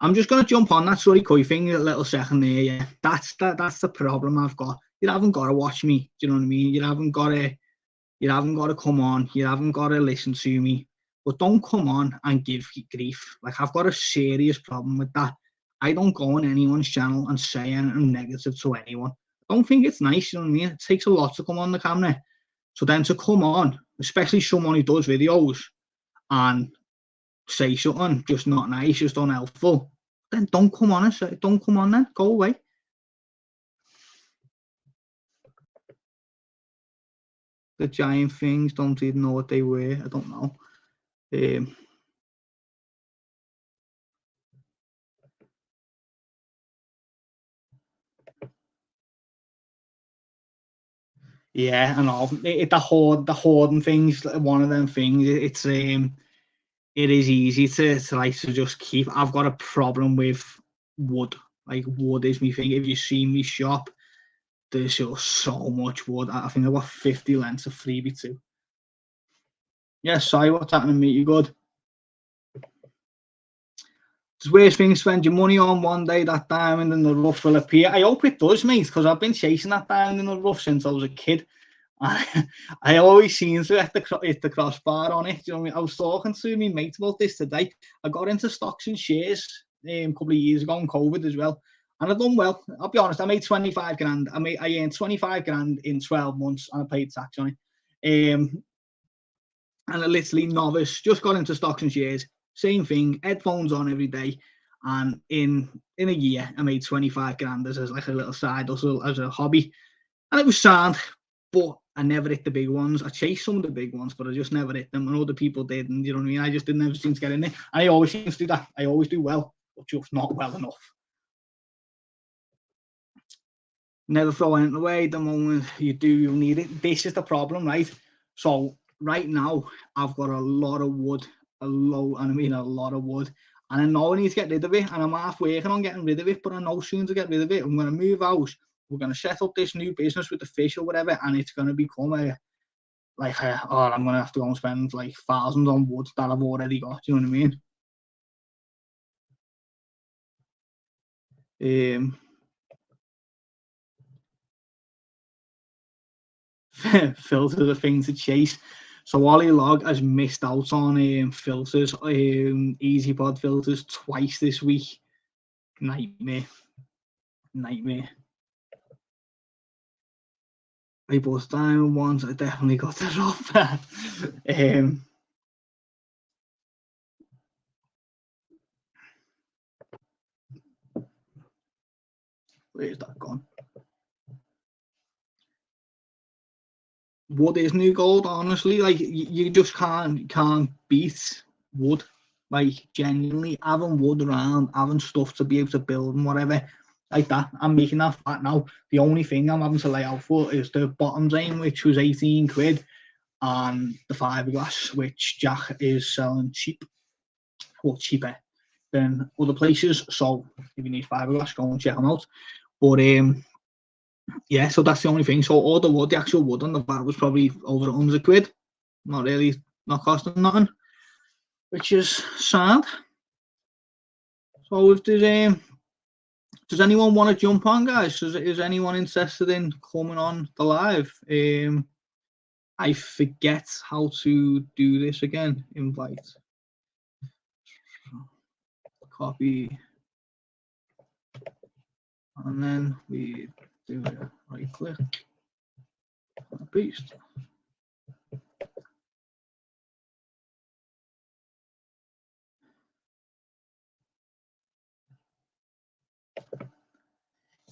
I'm just gonna jump on that sorry Coy thing a little second there. Yeah, that's the problem I've got. You haven't got to watch me. Do you know what I mean? You haven't got to come on. You haven't got to listen to me. But don't come on and give grief. Like I've got a serious problem with that. I don't go on anyone's channel and say anything negative to anyone. I don't think it's nice. You know what I mean? It takes a lot to come on the camera. So then to come on, especially someone who does videos and say something just not nice, just unhelpful, then don't come on and say, don't come on then, go away. The giant things, don't even know what they were. I don't know. Yeah, I know. The hoarding things, one of them things. It is easy to like to just keep. I've got a problem with wood. Like wood is my thing. If you see me shop, there's just so much wood. I think I've got 50 lengths of freebie too. Yeah, sorry, what's happening, mate? You good? It's the worst thing to spend your money on one day, that diamond in the rough will appear. I hope it does, mate, because I've been chasing that diamond in the rough since I was a kid. I always seem to hit the crossbar on it. You know what I mean? I was talking to my mate about this today. I got into stocks and shares a couple of years ago in COVID as well. And I've done well. I'll be honest, I made 25 grand. I earned 25 grand in 12 months and I paid tax on it. And I literally novice, just got into stocks and shares. Same thing, headphones on every day. And in a year, I made 25 grand as like a little side hustle, as a hobby. And it was sad, but I never hit the big ones. I chased some of the big ones, but I just never hit them. And other people did, and you know what I mean? I just didn't ever seem to get in there. I always seem to do that. I always do well, but just not well enough. Never throw anything away. The moment you do, you'll need it. This is the problem, right? So right now, I've got a lot of wood, a lot of wood. And I know I need to get rid of it, and I'm half working on getting rid of it, but I know soon to get rid of it. I'm going to move out. We're going to set up this new business with the fish or whatever, and it's going to become I'm going to have to go and spend like thousands on wood that I've already got. Do you know what I mean? Filters are thing to chase. So Ollie Log has missed out on filters, easy pod filters twice this week. Nightmare. I bought diamond ones. I definitely got that off. Where's that gone? Wood is new gold, honestly. Like you just can't beat wood. Like genuinely having wood around, having stuff to be able to build and whatever like that. I'm making that fat now. The only thing I'm having to lay out for is the bottom drain, which was 18 quid, and the fiberglass, which Jack is selling cheap, or cheaper than other places. So if you need fiberglass, go and check them out. But yeah, so that's the only thing. So all the wood, the actual wood on the vat was probably over 100 quid. Not costing nothing, which is sad. So if does anyone want to jump on, guys? Is anyone interested in coming on the live? I forget how to do this again. Invite. Copy. and then we do a right click, paste.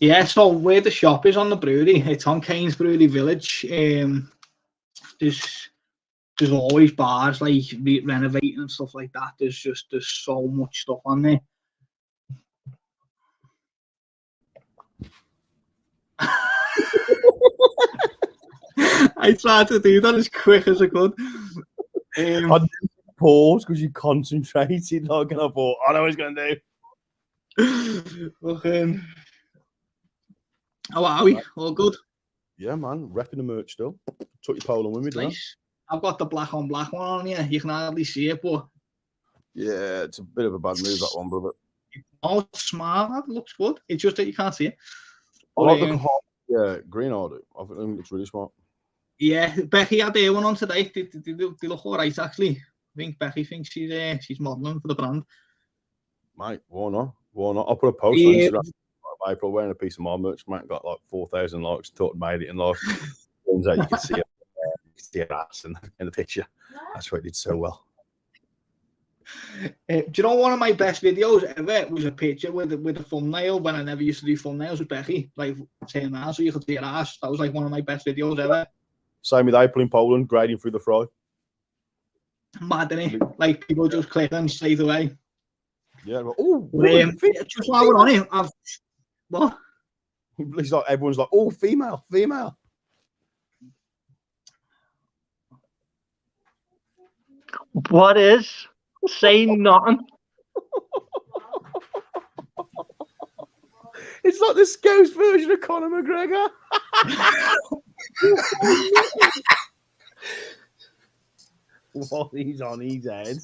Yeah, so where the shop is on the brewery, it's on Kane's Brewery Village. There's always bars like renovating and stuff like that. There's so much stuff on there. I tried to do that as quick as I could. I didn't pause because you concentrated. Like, and I thought, I know what he's going to do. How are we? All good? Yeah, man. Repping the merch still. Took your Poland with me, didn't Nice. I've got the black on black one on here. You can hardly see it, but yeah, it's a bit of a bad move, that one, brother. Oh, it's smart. That looks good. It's just that you can't see it. I like the green order. I think it's really smart. Yeah, Becky had one on today. They look all right, actually. I think Becky thinks she's modelling for the brand. Mate, why not? Why not? I'll put a post on Instagram of April wearing a piece of my merch. Mate, got like 4,000 likes. Thought I made it in life. Turns out you can see it. You can see her ass in the picture. That's why it did so well. Do you know one of my best videos ever was a picture with a thumbnail when I never used to do thumbnails with Becky, like saying that so you could see her ass. That was like one of my best videos ever. Same with April in Poland, grading through the fry. Mad, isn't it? Like people just click on straight away. Yeah. Oh, just while we're on it, what? It's like everyone's like, oh, female. What is? Say nothing. It's like the Scouse version of Conor McGregor. What he's on his head.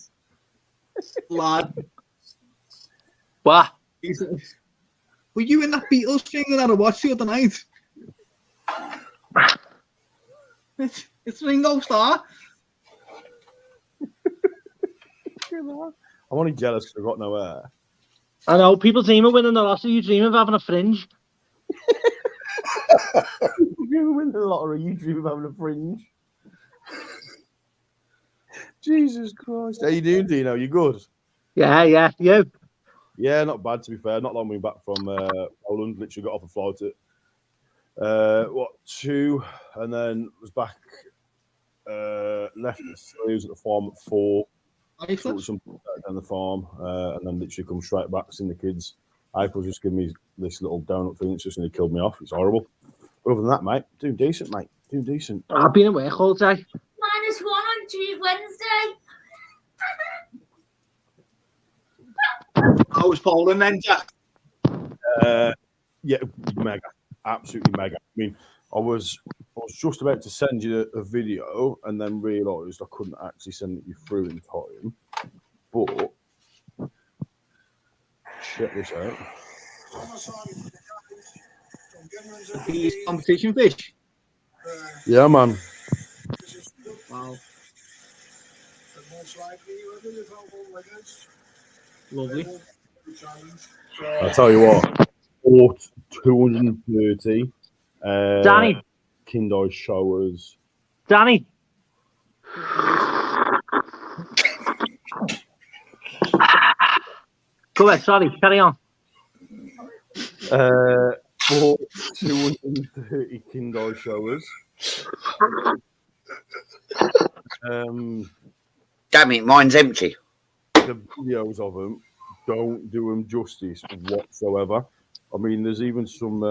Lad. What? Were you in that Beatles thing that I watched the other night? It's Ringo Starr. I'm only jealous because I've got no hair. I know, people dream of winning the lottery. You dream of having a fringe. You win the lottery, you dream of having a fringe. Jesus Christ. How you doing, Dino? You good? Yeah, you? Yeah, not bad, to be fair. Not long been back from Poland. Literally got off a flight at 2, and then was back, left the 3, was at the farm at 4. Something down the farm, and then literally come straight back, seen the kids. April's just giving me this little donut thing. It's just nearly killed me off. It's horrible. But other than that, mate, doing decent, mate. Doing decent. I've been at work all day. -1 on Wednesday. I was Poland then, Jack. Yeah, mega, absolutely mega. I mean, I was just about to send you a video and then realised I couldn't actually send it you through in time. But check this out. Competition fish. Yeah, man. Wow. Lovely. I'll tell you what, bought 230 Danny. Kindle showers. Danny. Go ahead, sorry, carry on. Bought 230 Kindle showers. Damn it, mine's empty. The videos of them don't do them justice whatsoever. I mean, there's even some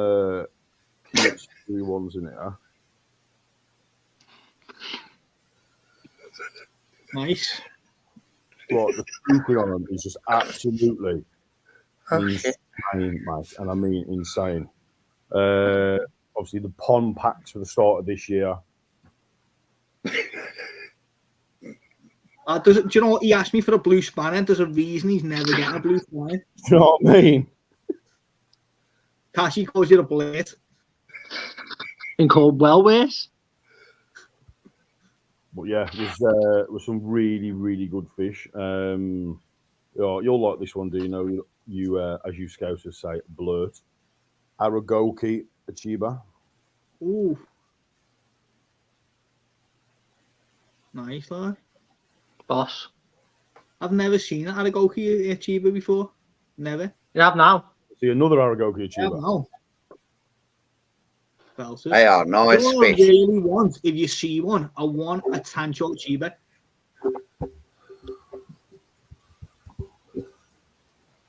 PS3 ones in here. Nice. But the throughput on them is just absolutely insane, mate. And I mean insane. Obviously, the pond packs for the start of this year. Do you know what? He asked me for a blue spanner. There's a reason he's never getting a blue spanner. Do you know what I mean? Cassie calls you a bullet. In called Wellways. But yeah, it was some really, really good fish. You'll like this one, Dino. You as you Scousers say, blurt. Aragoki Achiba. Ooh. Nice, lad. Boss. I've never seen an Aragoki Achiever before. Never. You have now. See another Aragoki I have Achiba. now. Belted. They are You nice know what I fish. really want, if you see one, I want a Tancho Achiever.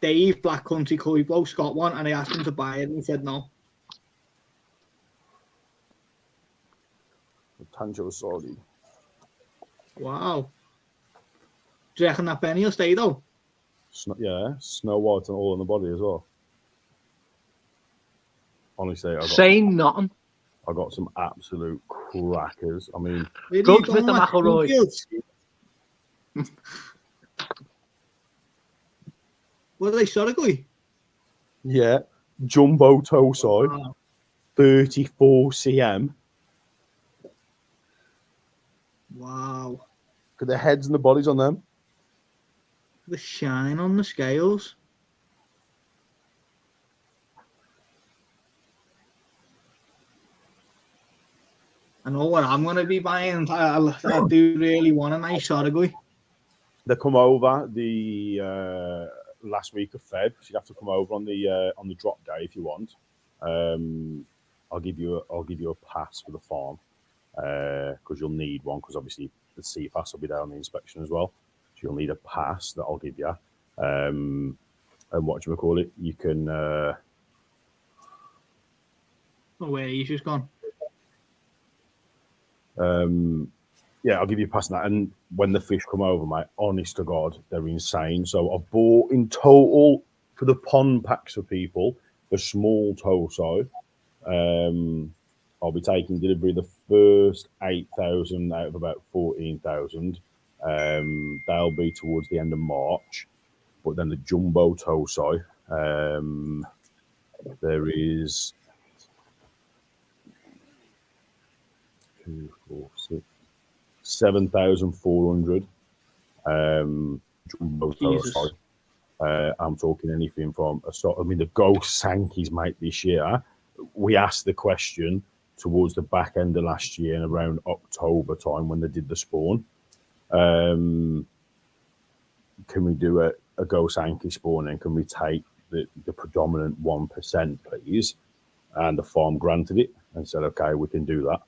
Dave, Black Country Curry Bloke's got one, and I asked him to buy it, and he said no. Tancho Saudi. Wow. Do you reckon that Benny will stay, though? Snow white and all in the body as well. Honestly, Saying nothing. I got some absolute crackers. I mean, Drugs with the McElroy. What are they, Soragui? yeah, jumbo tosai, Wow. 34 cm. Wow. Look at the heads and the bodies on them. The shine on the scales. I know what I'm going to be buying. I do really want a nice Soragui. They come over the last week of Feb. So you have to come over on the drop day if you want. I'll give you a pass for the farm because you'll need one because obviously the CFAS will be there on the inspection as well. So you'll need a pass that I'll give you. And what do you call it? You can. Oh, where he's just gone. Yeah, I'll give you a pass on that. And when the fish come over, mate, honest to God, they're insane. So I've bought in total for the pond packs for people, the small tosai. I'll be taking delivery the first 8,000 out of about 14,000. They'll be towards the end of March. But then the jumbo tosai, there is 2, 4, 6, 7,400 jumbo tosai. I'm talking anything from the ghost Sankeys, mate, this year. We asked the question towards the back end of last year and around October time when they did the spawn. Can we do a ghost Sankey spawn and can we take the predominant 1%, please? And the farm granted it and said, okay, we can do that.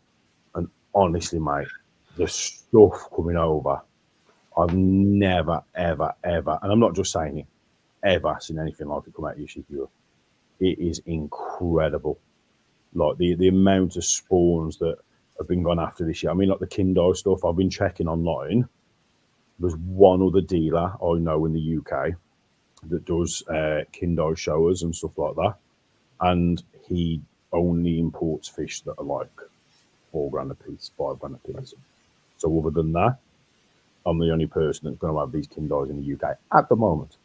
And honestly, mate, the stuff coming over, I've never, ever, ever, and I'm not just saying it, ever seen anything like it come out of Ishikura. It is incredible. Like the amount of spawns that have been gone after this year. I mean, like the Kindle stuff, I've been checking online. There's one other dealer I know in the UK that does Kindle showers and stuff like that. And he only imports fish that are like £4 a piece, £5 a piece. So other than that, I'm the only person that's going to have these Kindles in the UK at the moment.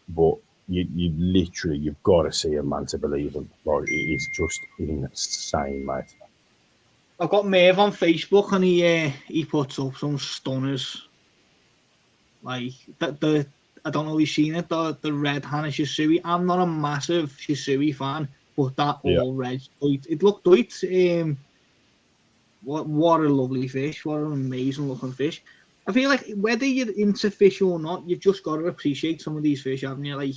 But you've got to see a man to believe them. Like, it is just insane, mate. I've got Merv on Facebook and he puts up some stunners. Like the I don't know if you've seen it, the red Hana Shisui. I'm not a massive Shisui fan, but that all red, it looked great. What a lovely fish! What an amazing looking fish. I feel like whether you're into fish or not, you've just got to appreciate some of these fish, haven't you? Like,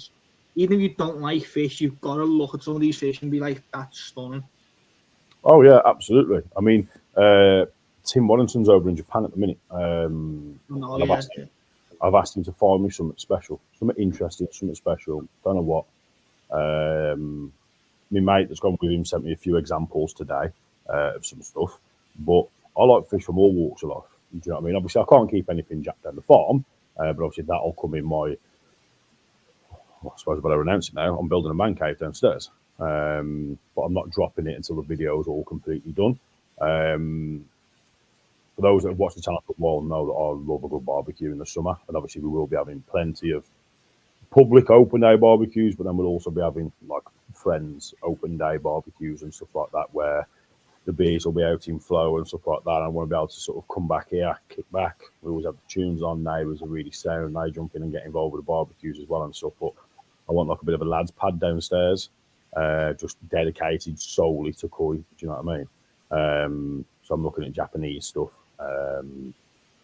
even if you don't like fish, you've got to look at some of these fish and be like, that's stunning. Oh yeah, absolutely. I mean, Tim Waddington's over in Japan at the minute. I've asked him to find me something special, something interesting, something special. Don't know what. My mate that's gone with him sent me a few examples today of some stuff. But I like fish from all walks of life. Do you know what I mean? Obviously, I can't keep anything jacked down the farm, but obviously that'll come in my. Well, I suppose I better announce it now. I'm building a man cave downstairs, but I'm not dropping it until the video is all completely done. For those that have watched the channel for a while know that I love a good barbecue in the summer, and obviously we will be having plenty of public open day barbecues, but then we'll also be having like friends open day barbecues and stuff like that, where the beers will be out in flow and stuff like that. And I want to be able to sort of come back here, kick back. We always have the tunes on. Neighbours are really sound. They jump in and get involved with the barbecues as well and stuff. But I want like a bit of a lads pad downstairs. just dedicated solely to koi. Do you know what I mean? So I'm looking at Japanese stuff.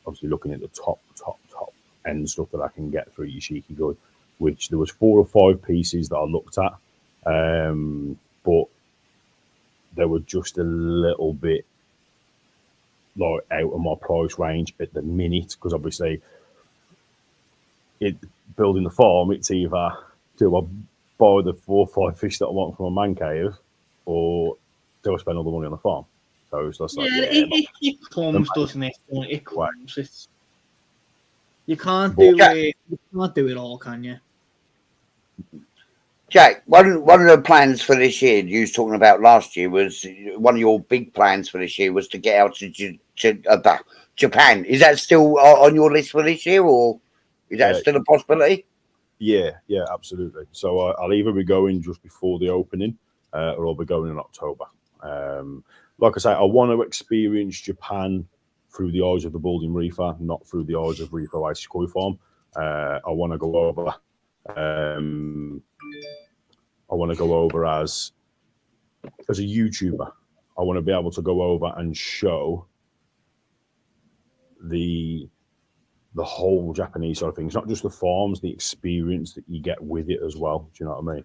Obviously looking at the top end stuff that I can get through Yoshiki Koi, which there was 4 or 5 pieces that I looked at, but they were just a little bit like out of my price range at the minute, because obviously building the farm, it's either do I buy the 4 or 5 fish that I want from a man cave, or do I spend all the money on the farm? So it's just like, it comes, doesn't it? It comes. It's, you can't But- do it all, can you? Jack, one of the plans for this year you was talking about last year was one of your big plans for this year was to get out to Japan. Is that still on your list for this year, or is that still a possibility? Yeah, absolutely. So I'll either be going just before the opening, or I'll be going in October. Like I say, I want to experience Japan through the eyes of the Balding Reefer, not through the eyes of Reef Oasis Koi Farm. I want to go over. I want to go over as a YouTuber. I want to be able to go over and show the whole Japanese side of things, not just the farms, the experience that you get with it as well. Do you know what I mean?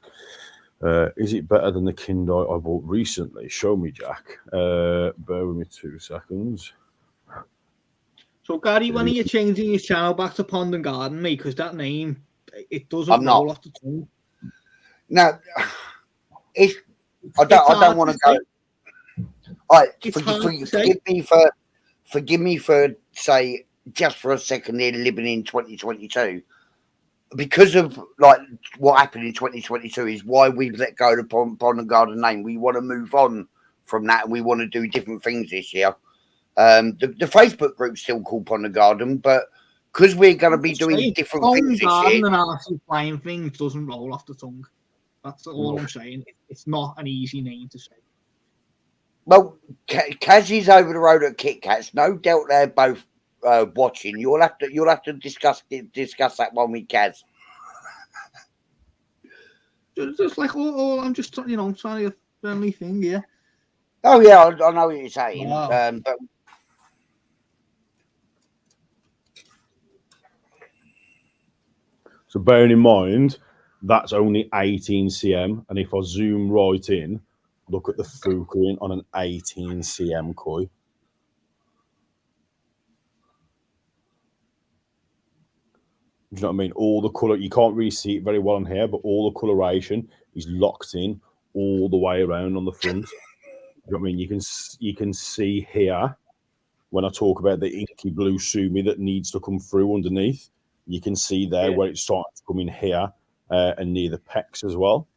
Is it better than the Kindai I bought recently? Show me, Jack. Bear with me 2 seconds. So, Gary, when are you changing your channel back to Pond and Garden, mate? Because that name, it doesn't I'm not. roll off the tongue. No, I don't want to go. All right, forgive me for say just for a second there living in 2022, because of like what happened in 2022 is why we've let go of the Pond and Garden name. We want to move on from that, and we want to do different things this year. The Facebook group's still called Pond and Garden, but because we're going to be doing different things this year, and actually playing things doesn't roll off the tongue. That's all I'm saying. It's not an easy name to say. well, Kaz is over the road at Kit Kats. No doubt they're both watching. You'll have to discuss that one with Kaz. Just like, I'm just trying a friendly thing here. Oh yeah, I know what you're saying. Wow. But So bearing in mind, that's only 18 cm, and if I zoom right in, look at the Fukuin on an 18 cm koi. Do you know what I mean? All the colour, you can't really see it very well on here, but all the coloration is locked in all the way around on the front. You know what I mean? You can see here when I talk about the inky blue sumi that needs to come through underneath. You can see there where it's starting to come in here and near the pecs as well.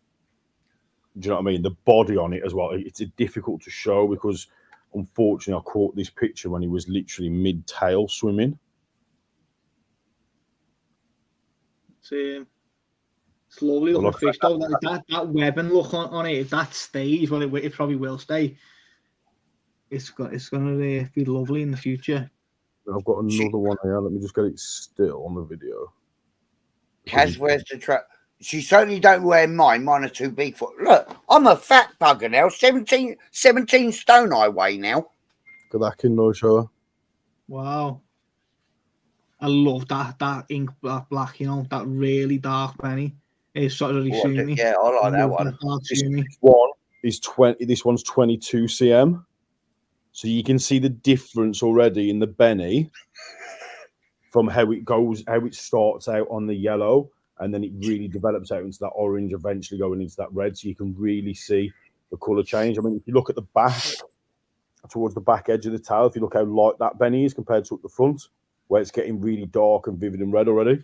Do you know what I mean? The body on it as well. It's difficult to show because, unfortunately, I caught this picture when he was literally mid-tail swimming. It's lovely looking fish though. That webbing look on it, if that stays, well, it probably will stay. It's going to be lovely in the future. I've got another one here. Let me just get it still on the video. Kaz wears the trap. She certainly don't wear mine. Mine are too big for. Look, I'm a fat bugger now. 17 stone I weigh now. Look at that Kindle shower. Wow. I love that ink black, that really dark penny. It's sort of really sumi. Yeah, I like that one. This one's 22 cm. So you can see the difference already in the Benny from how it starts out on the yellow, and then it really develops out into that orange, eventually going into that red. So you can really see the colour change. I mean, if you look at the back, towards the back edge of the tail, if you look how light that Benny is compared to at the front, where it's getting really dark and vivid and red already.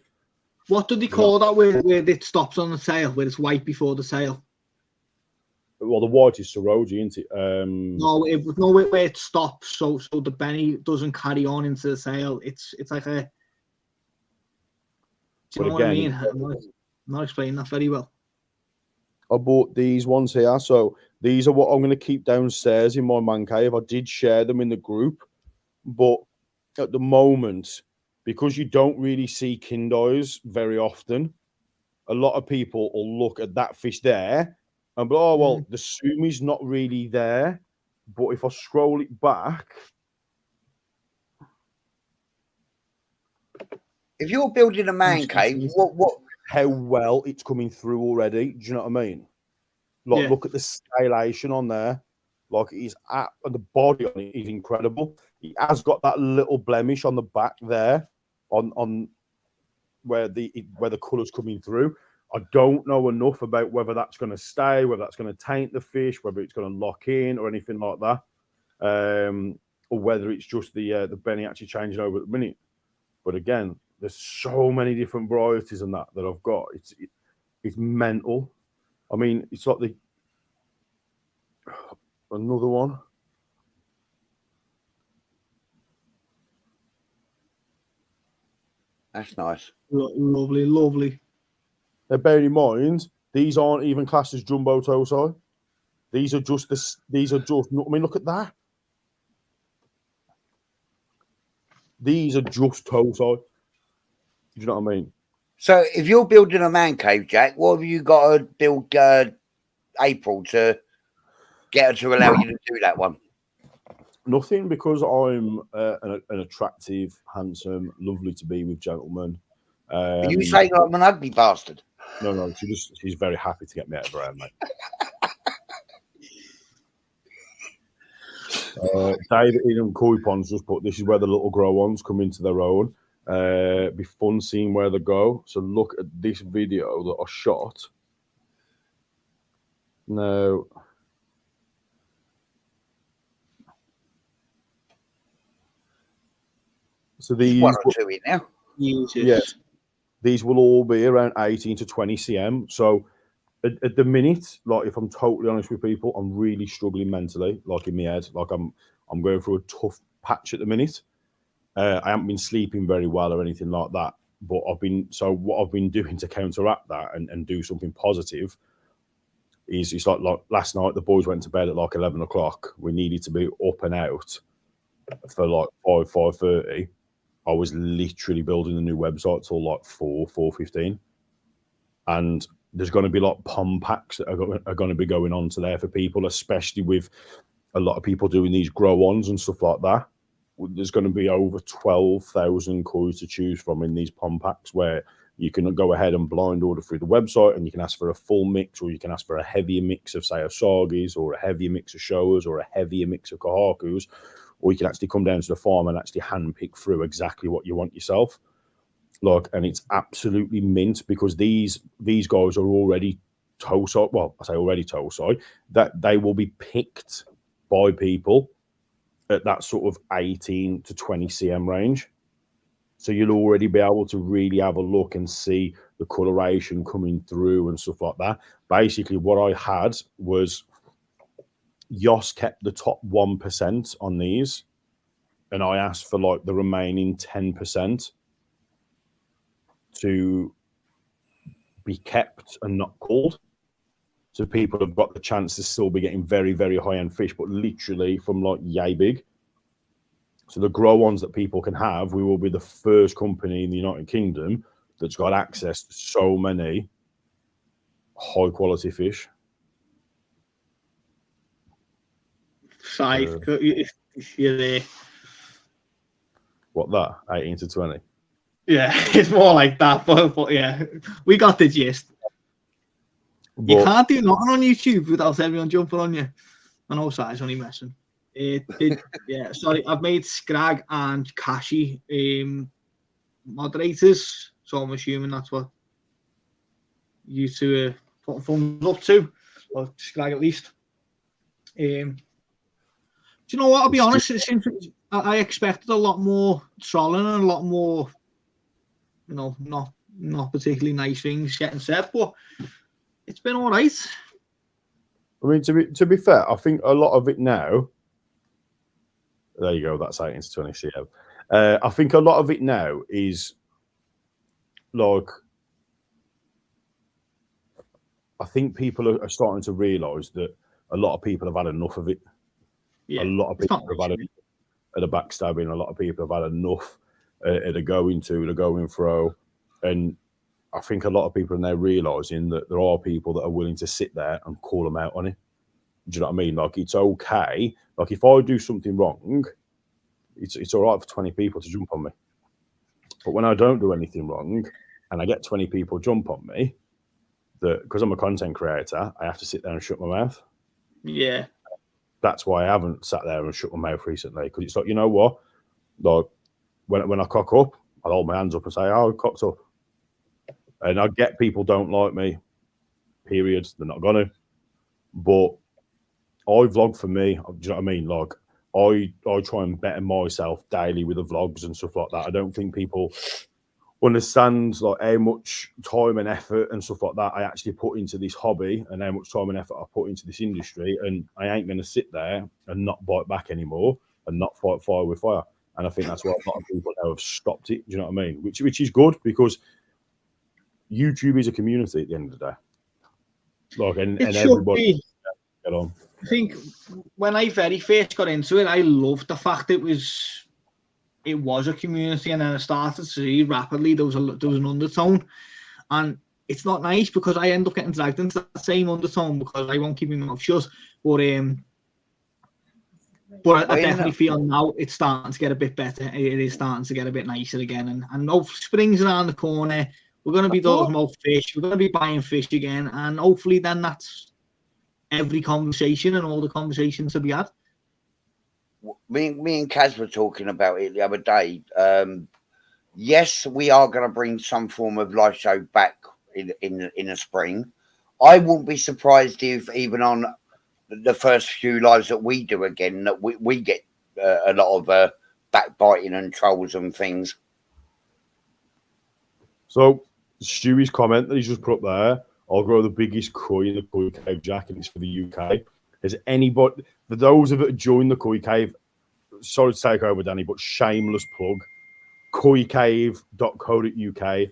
What do they call that where it stops on the tail, where it's white before the tail? Well, the white is Saroji, isn't it? Where it stops, so the Benny doesn't carry on into the tail. It's like a. Do you know what I mean? I'm not explaining that very well. I bought these ones here, so these are what I'm going to keep downstairs in my man cave. I did share them in the group, but at the moment, because you don't really see Kindais very often, a lot of people will look at that fish there And but oh well, the sumi's not really there. But if I scroll it back, If you're building a man cave, what? How well it's coming through already? Do you know what I mean? Like, look at the scalation on there. Like, he's at, and the body on it is incredible. He has got that little blemish on the back there, on where the colour's coming through. I don't know enough about whether that's going to stay, whether that's going to taint the fish, whether it's going to lock in or anything like that, or whether it's just the Benny actually changing over at the minute. But again, there's so many different varieties and that I've got. It's mental. I mean, it's like another one. That's nice. Lovely, lovely. Now, bear in mind, these aren't even classed as jumbo tosai. These are just I mean, look at that. These are just tosai. Do you know what I mean? So, if you're building a man cave, Jack, what have you got to build April to get her to allow you to do that one? Nothing, because I'm an attractive, handsome, lovely to be with gentleman. Are you saying I'm an ugly bastard? No, she's very happy to get me out of her hair, mate. David Eden Koi Ponds just put, this is where the little grow-ons come into their own. Be fun seeing where they go. So look at this video that I shot. Now, so these one or two in now. Yes, these will all be around 18 to 20 cm. So at the minute, like, if I'm totally honest with people, I'm really struggling mentally, like in my head. Like I'm going through a tough patch at the minute. I haven't been sleeping very well or anything like that. But what I've been doing to counteract that and do something positive is it's like last night the boys went to bed at like 11 o'clock. We needed to be up and out for like 5:30. I was literally building a new website till like 4:15, and there's going to be like pom packs that are going to be going on to there for people, especially with a lot of people doing these grow-ons and stuff like that. There's going to be over 12,000 coins to choose from in these pom packs, where you can go ahead and blind order through the website, and you can ask for a full mix, or you can ask for a heavier mix of, say, Asagis, or a heavier mix of Showas, or a heavier mix of Kahakus, or you can actually come down to the farm and actually hand pick through exactly what you want yourself. Like, and it's absolutely mint, because these guys are already tosai. Well, I say already tosai, that they will be picked by people at that sort of 18 to 20 cm range. So you'll already be able to really have a look and see the coloration coming through and stuff like that. Basically, what I had was Yoss kept the top 1% on these, and I asked for like the remaining 10% to be kept and not culled. So people have got the chance to still be getting very, very high-end fish, but literally from like yay big. So the grow-ons that people can have, we will be the first company in the United Kingdom that's got access to so many high-quality fish. Five, if you're there. What, that? 18 to 20? Yeah, it's more like that, but yeah, we got the gist. But you can't do nothing on YouTube without everyone jumping on you. I know, size only messing. Yeah, sorry, I've made Scrag and Kashi moderators, so I'm assuming that's what you two are putting thumbs up to, or Scrag at least. Do you know what? I'll be honest. It seems I expected a lot more trolling and a lot more, you know, not particularly nice things getting said, but it's been all right. I mean, to be fair, I think a lot of it now. There you go. That's 18 to 20 cm. I think a lot of it now is like, I think people are starting to realise that a lot of people have had enough of it. Yeah, a lot of people have had at a backstabbing. A lot of people have had enough at a going to, the going fro, and I think a lot of people are now realising that there are people that are willing to sit there and call them out on it. Do you know what I mean? Like, it's okay. Like, if I do something wrong, it's all right for 20 people to jump on me. But when I don't do anything wrong and I get 20 people jump on me, because I'm a content creator, I have to sit there and shut my mouth. Yeah. That's why I haven't sat there and shut my mouth recently, because it's like, you know what? Like, when I cock up, I'll hold my hands up and say, oh, I cocked up. And I get people don't like me, period. They're not going to. But I vlog for me. Do you know what I mean? Like, I try and better myself daily with the vlogs and stuff like that. I don't think people understand like how much time and effort and stuff like that I actually put into this hobby, and how much time and effort I put into this industry. And I ain't going to sit there and not bite back anymore and not fight fire with fire. And I think that's why a lot of people now have stopped it. Do you know what I mean? Which is good, because YouTube is a community at the end of the day. Like, and everybody get on. I think when I very first got into it, I loved the fact it was a community, and then I started to see rapidly there was an undertone, and it's not nice because I end up getting dragged into that same undertone because I won't keep my mouth shut. But I definitely feel now it's starting to get a bit better. It is starting to get a bit nicer again, and spring's around the corner. We're going to be talking about fish. We're going to be buying fish again, and hopefully then that's every conversation and all the conversations to be had. Me and Kaz were talking about it the other day. Yes, we are going to bring some form of live show back in the spring. I wouldn't be surprised if even on the first few lives that we do again, that we get a lot of backbiting and trolls and things. So Stewie's comment that he's just put up there, I'll grow the biggest koi in the Koi Cave, Jack, and it's for the UK. Has anybody, for those of it that joined the Koi Cave, sorry to take over, Danny, but shameless plug, koicave.co.uk.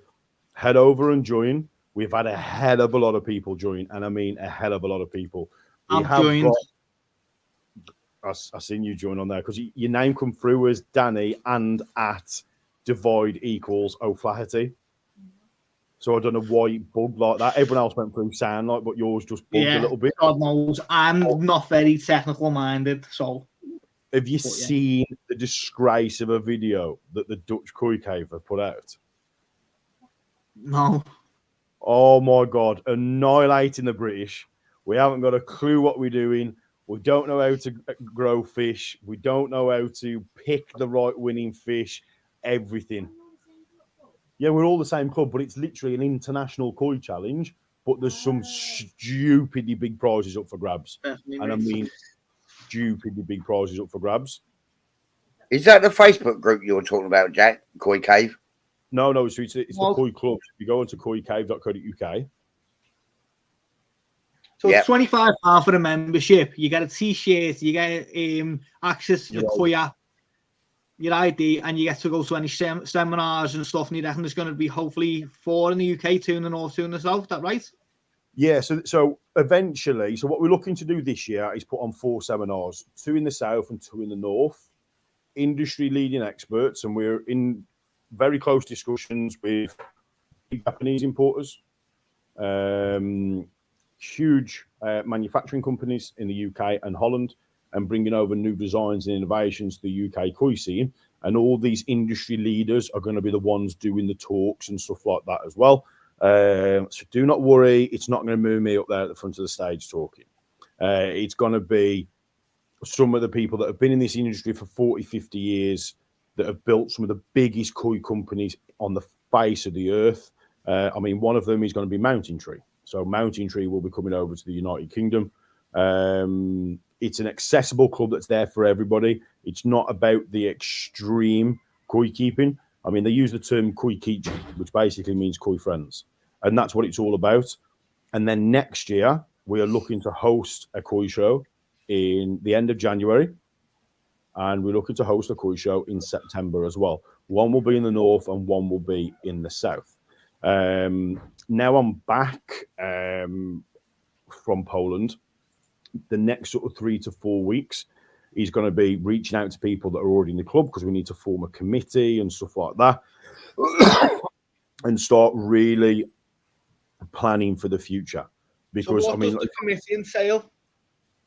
Head over and join. We've had a hell of a lot of people join, and I mean a hell of a lot of people. I've joined. I seen you join on there because your name come through as Danny and at divide equals O'Flaherty. So I don't know why it bugged like that. Everyone else went through sound like, but yours just bugged a little bit. God knows. I'm not very technical minded, so. Have you seen the disgrace of a video that the Dutch Koi Cave have put out? No. Oh my God. Annihilating the British. We haven't got a clue what we're doing. We don't know how to grow fish. We don't know how to pick the right winning fish. Everything. Yeah, we're all the same club, but it's literally an international koi challenge. But there's some stupidly big prizes up for grabs. Definitely, and I mean, stupidly big prizes up for grabs. Is that the Facebook group you were talking about, Jack? Koi Cave? No, so it's the Koi Club. If you go into koicave.co.uk. So it's £25 for the membership. You get a T-shirt, you get access to the Koi app, your ID, and you get to go to any seminars and stuff. And you reckon there's going to be hopefully 4 in the UK, 2 in the north, 2 in the south. Is that right? Yeah, so eventually, what we're looking to do this year is put on 4 seminars, 2 in the south and 2 in the north, industry leading experts, and we're in very close discussions with Japanese importers, huge manufacturing companies in the UK and Holland, and bringing over new designs and innovations to the UK koi scene. And all these industry leaders are going to be the ones doing the talks and stuff like that as well. So do not worry, it's not going to move me up there at the front of the stage talking. It's going to be some of the people that have been in this industry for 40, 50 years that have built some of the biggest koi companies on the face of the earth. I mean, one of them is going to be Mountain Tree. So Mountain Tree will be coming over to the United Kingdom. It's an accessible club that's there for everybody. It's not about the extreme koi keeping. I mean, they use the term koi kichi, which basically means koi friends. And that's what it's all about. And then next year, we are looking to host a koi show in the end of January. And we're looking to host a koi show in September as well. One will be in the north and one will be in the south. Now I'm back from Poland. The next sort of 3 to 4 weeks is going to be reaching out to people that are already in the club because we need to form a committee and stuff like that. and start really planning for the future. Because so what does the committee entail?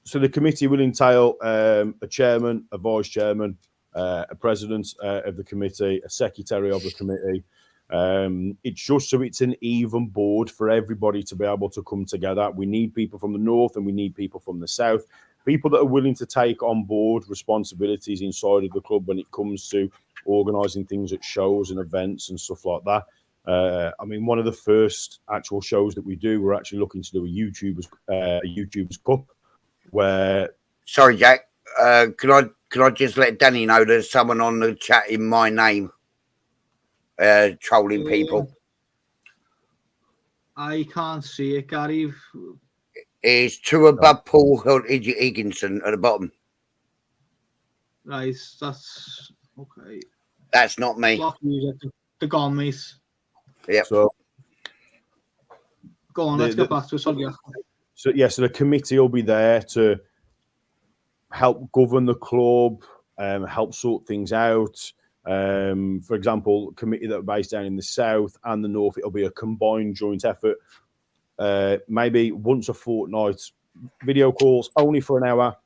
So the committee will entail a chairman, a vice chairman, a president of the committee, a secretary of the committee. It's just so it's an even board for everybody to be able to come together. We need people from the north and we need people from the south, people that are willing to take on board responsibilities inside of the club when it comes to organising things at shows and events and stuff like that. I mean, one of the first actual shows that we do, we're actually looking to do a YouTubers Cup, where. Sorry, Jack. Can I just let Danny know there's someone on the chat in my name, trolling people. I can't see it, Gary. It's two above Paul Higginson at the bottom. Right, that's okay. That's not me. Block music, the gone, mate. Yep. So go on, let's get back to it. Sorry. So the committee will be there to help govern the club, help sort things out. For example, committee that are based down in the south and the north, it'll be a combined joint effort. Maybe once a fortnight, video calls only for an hour,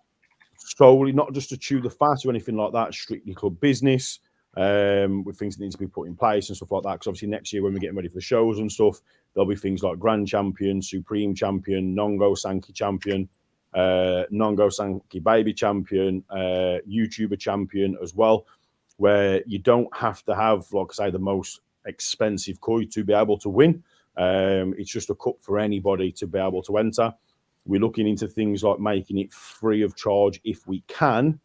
solely not just to chew the fat or anything like that, strictly club business, with things that need to be put in place and stuff like that. Because obviously next year when we're getting ready for the shows and stuff, there'll be things like Grand Champion, Supreme Champion, Nongo Sankey Champion, Nongo Sankey Baby Champion, YouTuber Champion as well, where you don't have to have, like I say, the most expensive koi to be able to win. It's just a cup for anybody to be able to enter. We're looking into things like making it free of charge if we can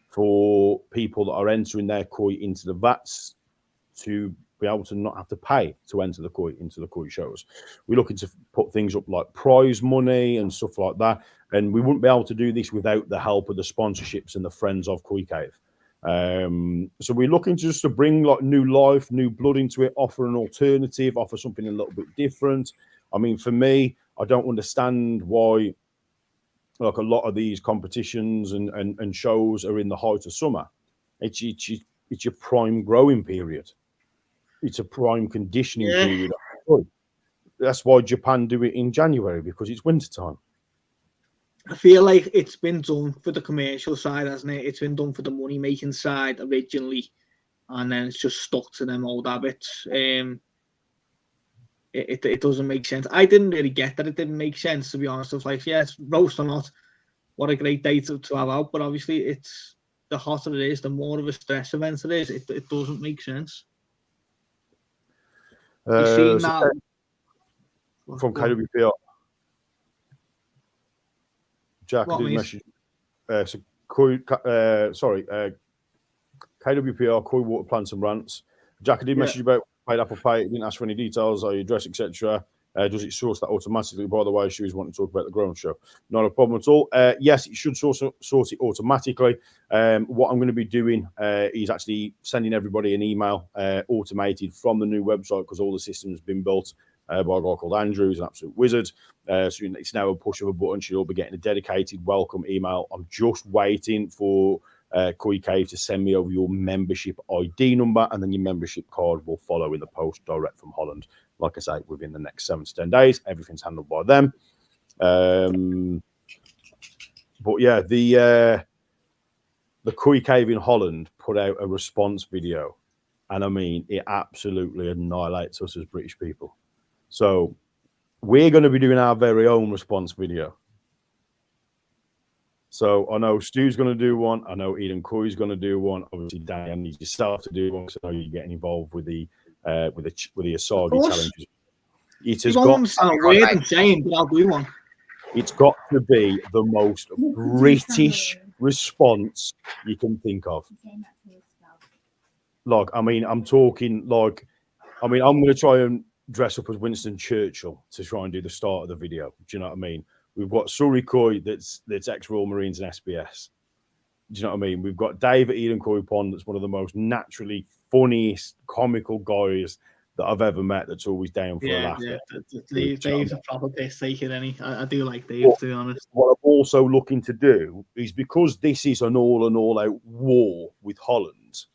for people that are entering their koi into the vats to be able to not have to pay to enter the koi into the koi shows. We're looking to put things up like prize money and stuff like that. And we wouldn't be able to do this without the help of the sponsorships and the friends of Koi Cave. So we're looking just to bring like new life, new blood into it, offer an alternative, offer something a little bit different. I mean, for me, I don't understand why like a lot of these competitions and shows are in the height of summer. It's your prime growing period. It's a prime conditioning period. That's why Japan do it in January, because it's wintertime. I feel like it's been done for the commercial side, hasn't it? It's been done for the money-making side originally, and then it's just stuck to them old habits. It doesn't make sense. I didn't really get that. It didn't make sense, to be honest. I was like, yeah, it's roast or not. What a great day to have out. But obviously, it's the hotter it is, the more of a stress event it is. It doesn't make sense. You see now from KWPR. Jack, I did message. KWPR, Koi Water Plants and Rants. Jack, I did message about paid Apple Pay. It didn't ask for any details, or your address, etc. Does it source that automatically? By the way, she was wanting to talk about the Grown Show. Not a problem at all. Yes, it should source it automatically. What I'm going to be doing is actually sending everybody an email automated from the new website, because all the systems have been built by a guy called Andrew, who's an absolute wizard. So it's now a push of a button. She'll be getting a dedicated welcome email. I'm just waiting for Koi Cave to send me over your membership ID number, and then your membership card will follow in the post direct from Holland. Like I say, within the next 7 to 10 days, everything's handled by them. But yeah, the Koi Cave in Holland put out a response video, and I mean, it absolutely annihilates us as British people. So we're going to be doing our very own response video. So I know Stu's going to do one. I know Eden Coy's going to do one. Obviously, Dan needs yourself to do one, because I know you're getting involved with the Asagi challenges. It has got weird and saying, but I'll do one. It's got to be the most British response you can think of. Like, I mean, I'm talking like, I mean, I'm going to try and dress up as Winston Churchill to try and do the start of the video. Do you know what I mean? We've got Surrey Koi that's ex-Royal Marines and SBS. Do you know what I mean? We've got Dave at Eden Koi Pond, that's one of the most naturally funniest, comical guys that I've ever met, that's always down for a laugh. Yeah, Dave's a proper piss taker, isn't he? I do like Dave, to be honest. What I'm also looking to do is, because this is an all-out war with Holland,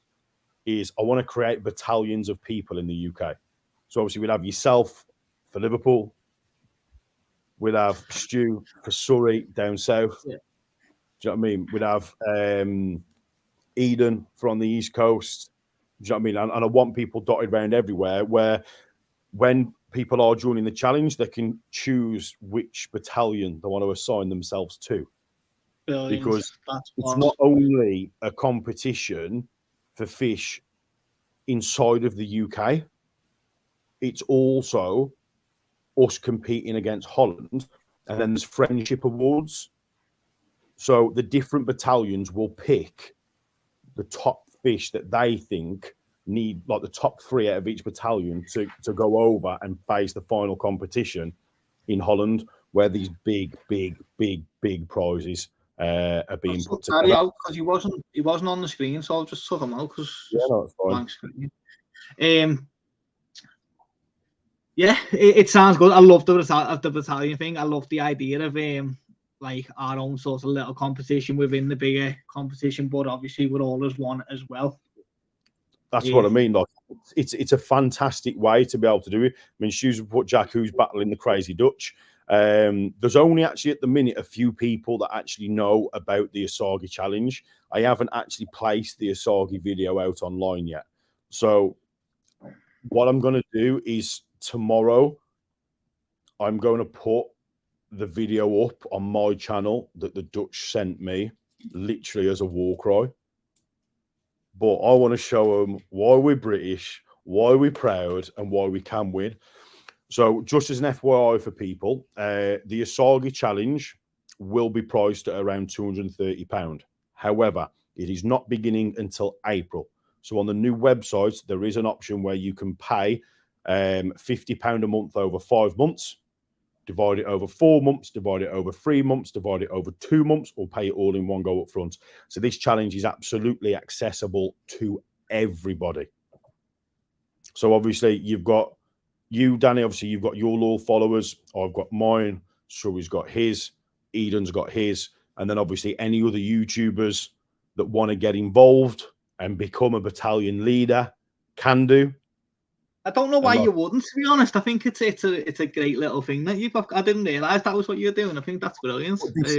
is I want to create battalions of people in the UK. So obviously we'd have yourself for Liverpool. We'd have Stu for Surrey down south. Yeah. Do you know what I mean? We'd have Eden for on the East Coast. Do you know what I mean? And I want people dotted around everywhere where when people are joining the challenge, they can choose which battalion they want to assign themselves to. Brilliant. Because That's it's boss. not only a competition for fish inside of the UK, it's also us competing against Holland, and then there's friendship awards. So the different battalions will pick the top fish that they think need, like the top 3 out of each battalion to go over and face the final competition in Holland, where these big prizes are being put together. Out because he wasn't on the screen, so I just took him out because it's fine. blank screen. Yeah, it sounds good. I love the battalion thing. I love the idea of like our own sort of little competition within the bigger competition, but obviously we're all as one as well. That's what I mean. Like, it's a fantastic way to be able to do it. I mean, Stu's put Jack who's battling the Crazy Dutch. There's only actually at the minute a few people that actually know about the Asagi challenge. I haven't actually placed the Asagi video out online yet. So what I'm going to do is tomorrow I'm going to put the video up on my channel that the Dutch sent me, literally as a war cry. But I want to show them why we're British, why we're proud, and why we can win. So just as an FYI for people, the Asagi challenge will be priced at around £230. However, it is not beginning until April. So on the new website, there is an option where you can pay £50 a month over 5 months, divide it over 4 months, divide it over 3 months, divide it over 2 months, or pay it all in one go up front. So this challenge is absolutely accessible to everybody. So obviously you've got you, Danny, obviously you've got your loyal followers. I've got mine. Surrey's got his. Eden's got his. And then obviously any other YouTubers that want to get involved and become a battalion leader can do. I don't know why you wouldn't, to be honest. I think it's a great little thing that you've got. I didn't realise that was what you were doing. I think that's brilliant. This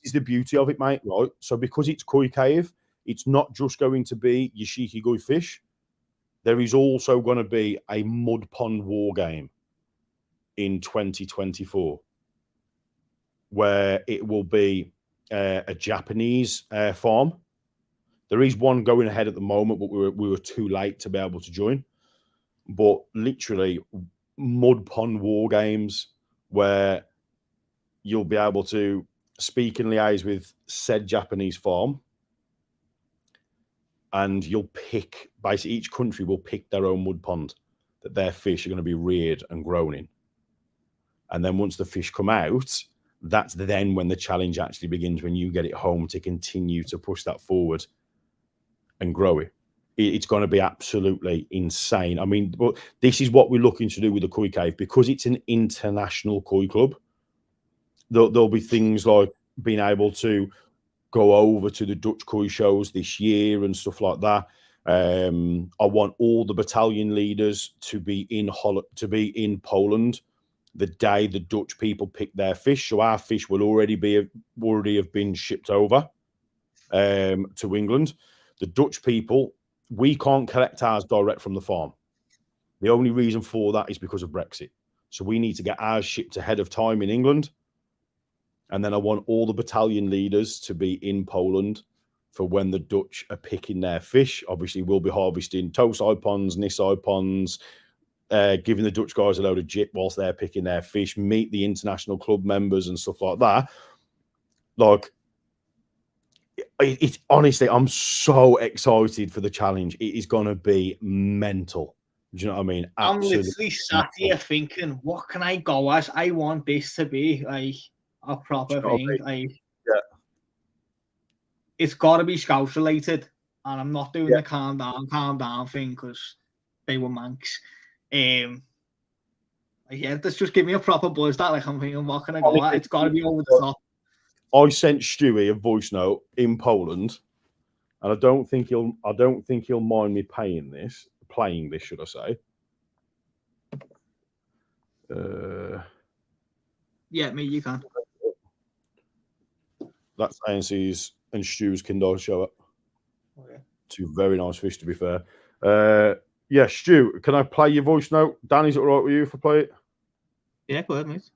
is the beauty of it, mate, right? So because it's Koi Cave, it's not just going to be your Shiki Goi fish. There is also going to be a mud pond war game in 2024 where it will be a Japanese farm. There is one going ahead at the moment, but we were too late to be able to join. But literally mud pond war games where you'll be able to speak and liaise with said Japanese farm, and you'll pick, basically each country will pick their own mud pond that their fish are going to be reared and grown in. And then once the fish come out, that's then when the challenge actually begins, when you get it home to continue to push that forward and grow it. It's going to be absolutely insane. I mean, but this is what we're looking to do with the Koi Cave, because it's an international koi club. There'll be things like being able to go over to the Dutch koi shows this year and stuff like that. I want all the battalion leaders to be in Poland the day the Dutch people pick their fish. So our fish will already have been shipped over to England. The Dutch people, we can't collect ours direct from the farm. The only reason for that is because of Brexit. So we need to get ours shipped ahead of time in England. And then I want all the battalion leaders to be in Poland for when the Dutch are picking their fish. Obviously, we'll be harvesting toe-side ponds, this-side ponds, giving the Dutch guys a load of jip whilst they're picking their fish, meet the international club members and stuff like that. Like, it's honestly, I'm so excited for the challenge. It is going to be mental. Do you know what I mean? Absolutely. I'm literally sat here thinking, what can I go as? I want this to be like a proper thing. Like, yeah, it's got to be Scouse related, and I'm not doing the calm down thing because they were manx. Let's just give me a proper buzz. That like I'm thinking, what can I go at? It's got to be over the top. I sent Stewie a voice note in Poland, and I don't think he'll mind me playing this, should I say? Yeah, mate, you can. That's ANC's and Stu's Kindle show up. Okay. Two very nice fish, to be fair. Yeah, Stu, can I play your voice note? Danny's all right with you if I play it? Yeah, go ahead, mate.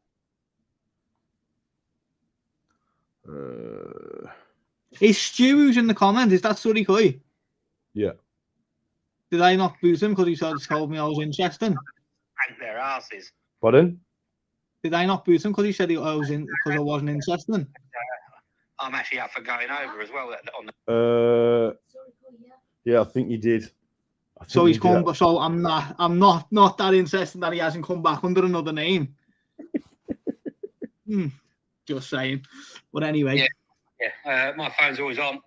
Is Stu who's in the comment? Is that Surrey Coy? Yeah. Did I not boost him because he told me I was interesting? Thank their asses. Pardon? Did I not boost him because he said I wasn't interested? I'm actually up for going over as well. On the... Yeah, I think you did. So he's come, but so I'm not that interested that he hasn't come back under another name. Just saying. But anyway. Yeah. My phone's always on.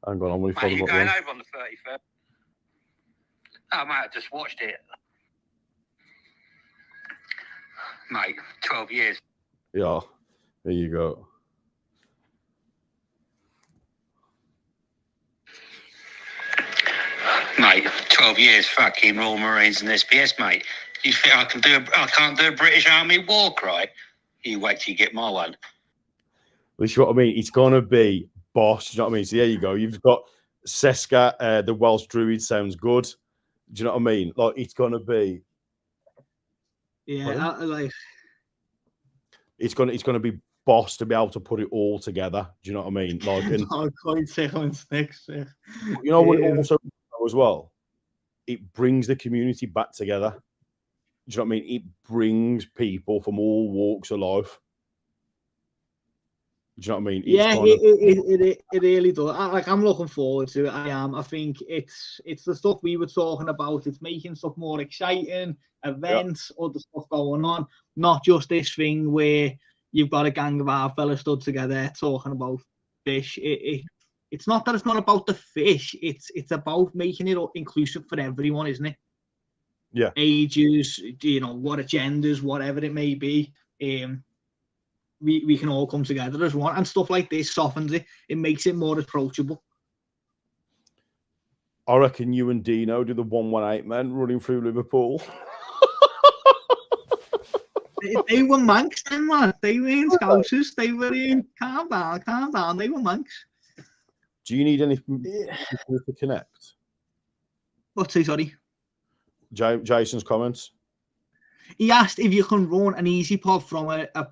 Hang on, I'm going to follow. Mate, you going over on the 31st? Oh, mate, I just watched it. Mate, 12 years. Yeah, there you go. Mate, 12 years fucking Royal Marines and SPS, mate. You think I can't do a British Army war cry? You wait till you get my one. Well, you know what I mean? It's going to be boss. You know what I mean? So there you go. You've got Seska, the Welsh Druid sounds good. Do you know what I mean? Like, it's going to be... Yeah, it's going to be boss to be able to put it all together. Do you know what I mean? Like, and, you know what? Also, as well, it brings the community back together. Do you know what I mean? It brings people from all walks of life. Do you know what I mean? It really does. I'm looking forward to it. I am. I think it's the stuff we were talking about. It's making stuff more exciting, events, other stuff going on. Not just this thing where you've got a gang of our fellas stood together talking about fish. It's not that it's not about the fish. It's about making it inclusive for everyone, isn't it? Yeah. Ages, what agendas, whatever it may be. We can all come together as one, and stuff like this softens it. It makes it more approachable. I reckon you and Dino do the 118 men running through Liverpool. They were Manx then, man. They weren't Scousers. They were calm down. They were Manx. Do you need anything to connect? What's he, sorry? Jason's comments. He asked if you can run an easy pod from a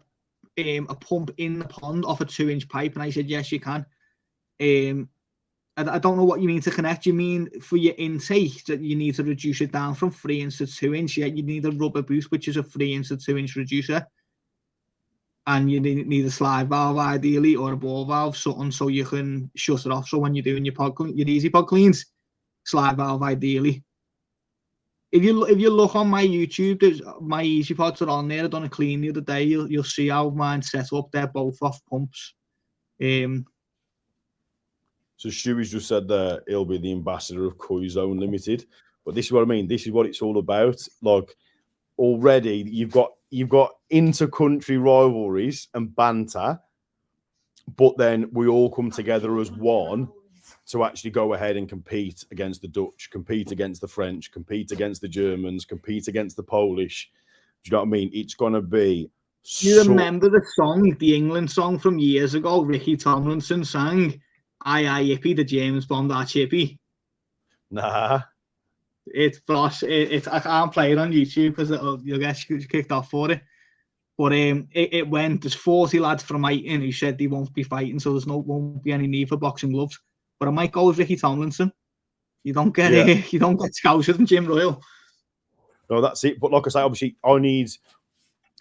pump in the pond off a 2-inch pipe, and I said yes, you can. I don't know what you mean to connect. You mean for your intake that you need to reduce it down from 3-inch to 2-inch? Yeah, you need a rubber boost, which is a 3-inch to 2-inch reducer, and you need a slide valve ideally or a ball valve, something so you can shut it off. So when you're doing your easy pod cleans, slide valve ideally. If you look on my YouTube, my easy pods are on there. I done a clean the other day. You'll see how mine's set up. They're both off pumps. So Stewie's just said that he'll be the ambassador of Koi Zone Limited, but this is what I mean. This is what it's all about. Like, already you've got inter-country rivalries and banter, but then we all come together as one to actually go ahead and compete against the Dutch, compete against the French, compete against the Germans, compete against the Polish. Do you know what I mean? It's going to be... You remember the song, the England song from years ago, Ricky Tomlinson sang, Aye, aye, yippee, the James Bond, that chippy? Nah. It's boss. I can't play it on YouTube because you'll get kicked off for it. But it went, there's 40 lads from Aiton who said they won't be fighting, so won't be any need for boxing gloves. But I might go with Ricky Tomlinson. You don't get Scousers and Jim Royal. No, that's it. But like I say, obviously, I need...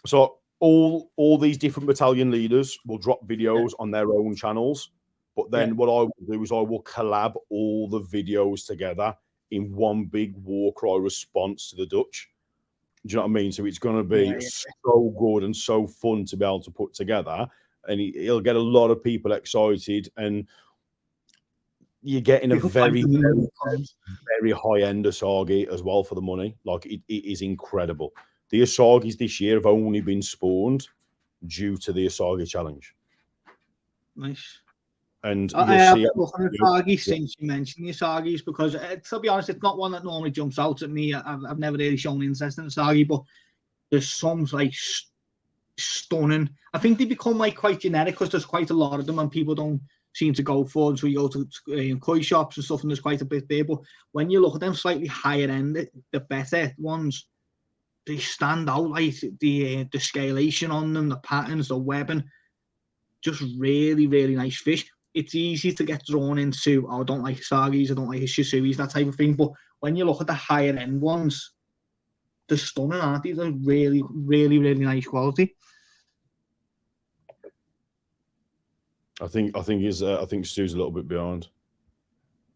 So all these different battalion leaders will drop videos on their own channels. But then what I will do is I will collab all the videos together in one big war cry response to the Dutch. Do you know what I mean? So it's going to be so good and so fun to be able to put together. And he'll get a lot of people excited. And you're getting a very, very, very high-end Asagi as well for the money. Like, it is incredible. The Asagis this year have only been spawned due to the Asagi challenge. Nice. And I have looking at Asagi since you mentioned the Asagis, because to be honest, it's not one that normally jumps out at me. I've never really shown interest in Asagi, but there's some like stunning. I think they become like quite generic because there's quite a lot of them and people don't seem to go for them. So you go to koi shops and stuff and there's quite a bit there. But when you look at them slightly higher end, the better ones, they stand out. Like the scalation on them, the patterns, the webbing, just really, really nice fish. It's easy to get drawn into, oh, I don't like sagis, I don't like shisuis, that type of thing. But when you look at the higher end ones, they're stunning, aren't they? They're really, really, really nice quality. I think Stu's a little bit behind.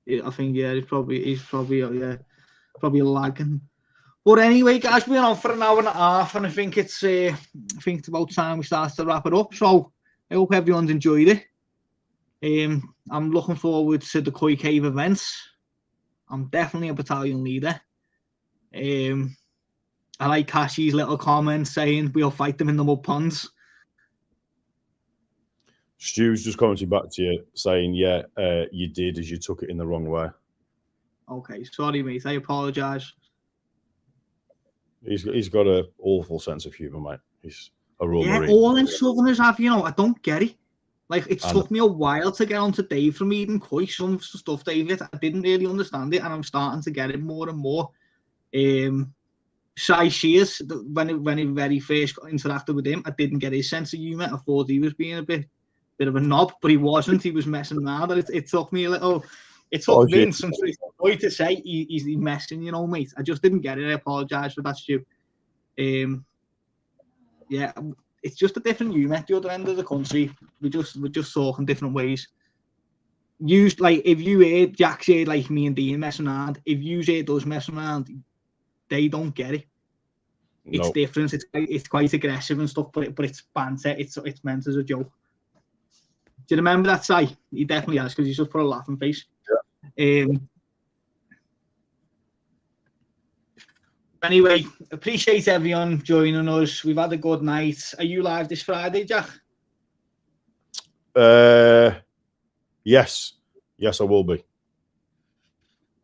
I think he's probably lagging. But anyway, guys, we're on for an hour and a half, and I think it's about time we start to wrap it up. So I hope everyone's enjoyed it. I'm looking forward to the Koi Cave events. I'm definitely a battalion leader. I like Kashi's little comment saying we'll fight them in the mud ponds. Stu's just commenting back to you saying, yeah, you did as you took it in the wrong way. Okay, sorry, mate. I apologise. He's got an awful sense of humour, mate. He's a Royal Marine. All them Southerners have, I don't get it. Like, it took me a while to get onto Dave from eating koi. Some stuff, David, I didn't really understand it, and I'm starting to get it more and more. Sai Shears, when he very first interacted with him, I didn't get his sense of humour. I thought he was being a bit of a knob, but he wasn't. He was messing around. And it took me a little. It took Vince some way to say he's messing, mate. I just didn't get it. I apologise for that, Stu. Yeah, it's just a different humour at the other end of the country. We're just talking different ways. Used like if you heard Jack said like me and Dean messing around, if you heard those messing around, they don't get it. It's different. It's quite aggressive and stuff, but it's banter. It's meant as a joke. Do you remember that, Si? He definitely has, because he's just put a laughing face. Yeah. Anyway, appreciate everyone joining us. We've had a good night. Are you live this Friday, Jack? Yes, I will be.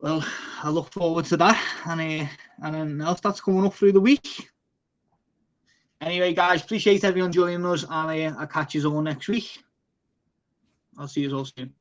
Well, I look forward to that, and then else that's coming up through the week. Anyway, guys, appreciate everyone joining us, and I'll catch you all next week. I'll see you all soon.